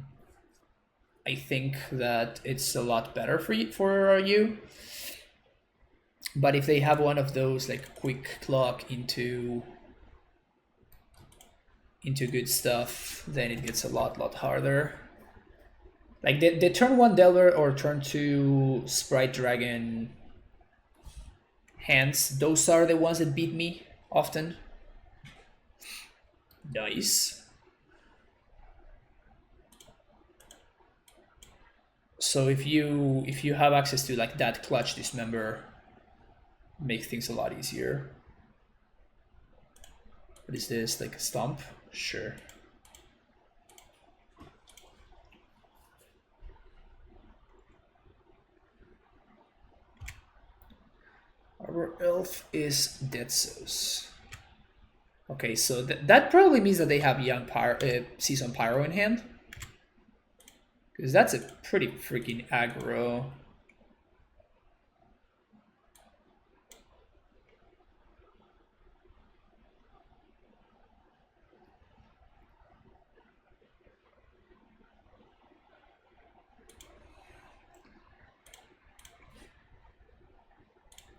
I think that it's a lot better for you. But if they have one of those like quick clock into good stuff, then it gets a lot harder. Like the turn 1 Delver or turn 2 Sprite Dragon hands, those are the ones that beat me often. Nice. So if you have access to like that clutch dismember, makes things a lot easier. What is this? Like a stomp? Sure. Our elf is Dead Souls. Okay, so that probably means that they have young Season Pyro in hand. Because that's a pretty freaking aggro.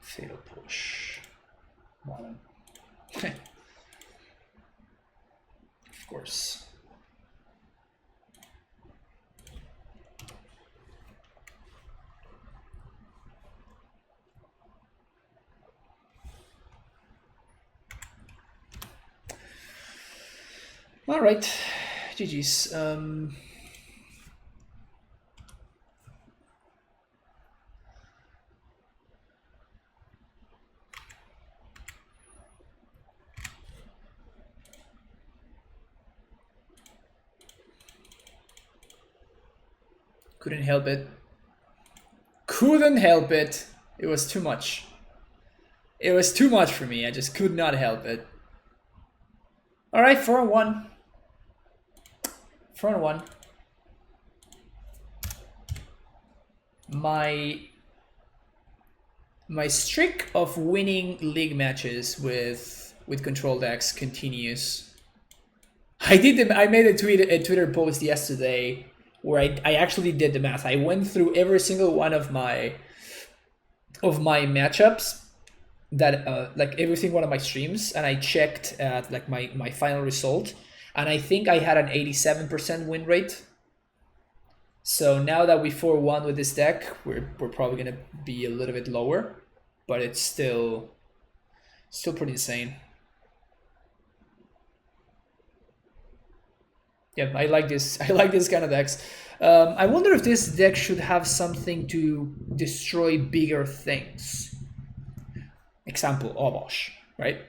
Fatal push. Bottom. Of course. All right, GG's. Couldn't help it. Couldn't help it. It was too much. It was too much for me. I just could not help it. All right, 4-1. 4-1. My streak of winning league matches with control decks continues. I made a Twitter post yesterday where I actually did the math. I went through every single one of my matchups that like every single one of my streams, and I checked at like my final result, and I think I had an 87% win rate. So now that we 4-1 with this deck, we're probably gonna be a little bit lower, but it's still pretty insane. Yeah, I like this. I like this kind of decks. I wonder if this deck should have something to destroy bigger things. Example, Obosh, right?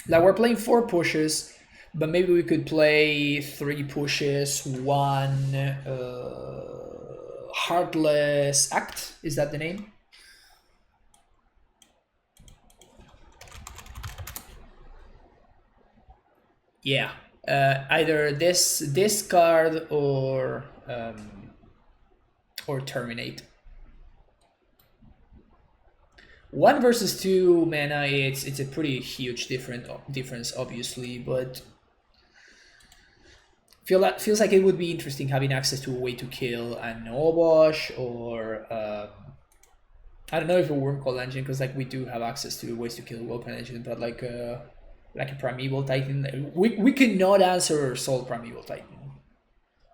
Like we're playing 4 pushes, but maybe we could play 3 pushes, 1 Heartless Act. Is that the name? Yeah. Either this card or terminate. 1 versus 2 mana, it's a pretty huge difference, obviously, but feels like it would be interesting having access to a way to kill an Obosh or I don't know if a Wormcoil Engine, because like we do have access to ways to kill a Wormcoil Engine, but like a Primeval Titan, we cannot answer or solve Primeval Titan.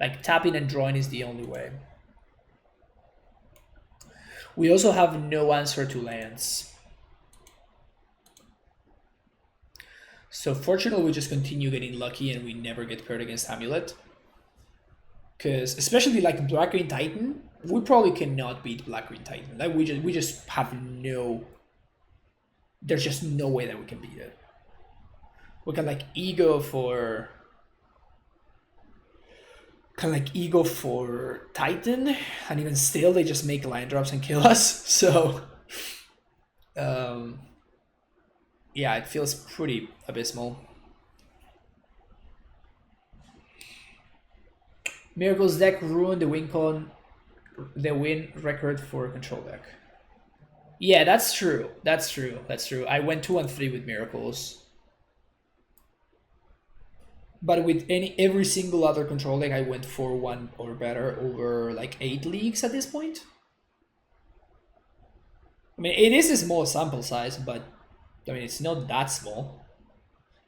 Like tapping and drawing is the only way. We also have no answer to lands. So fortunately, we just continue getting lucky and we never get paired against Amulet. Because especially like Black-Green Titan, we probably cannot beat Black-Green Titan. Like we just have no... There's just no way that we can beat it. We can like ego for... ego for Titan, and even still they just make line drops and kill us. So yeah, it feels pretty abysmal. Miracle's deck ruined the win record for a control deck. Yeah, that's true. That's true. I went 2-3 with Miracles. But with every single other control deck, I went 4-1 or better over like 8 leagues at this point. I mean, it is a small sample size, but I mean, it's not that small.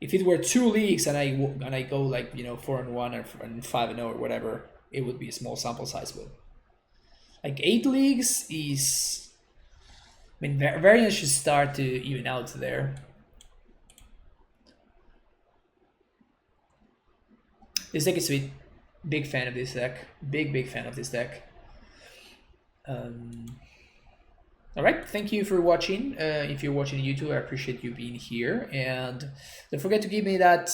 If it were 2 leagues and I go like 4-1 and 5-0 or whatever, it would be a small sample size. But like 8 leagues is, I mean, variance should start to even out there. This deck is sweet. Big fan of this deck. Big fan of this deck. Alright, thank you for watching. If you're watching on YouTube, I appreciate you being here. And don't forget to give me that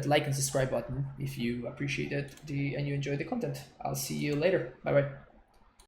like and subscribe button if you appreciate it and you enjoy the content. I'll see you later. Bye-bye.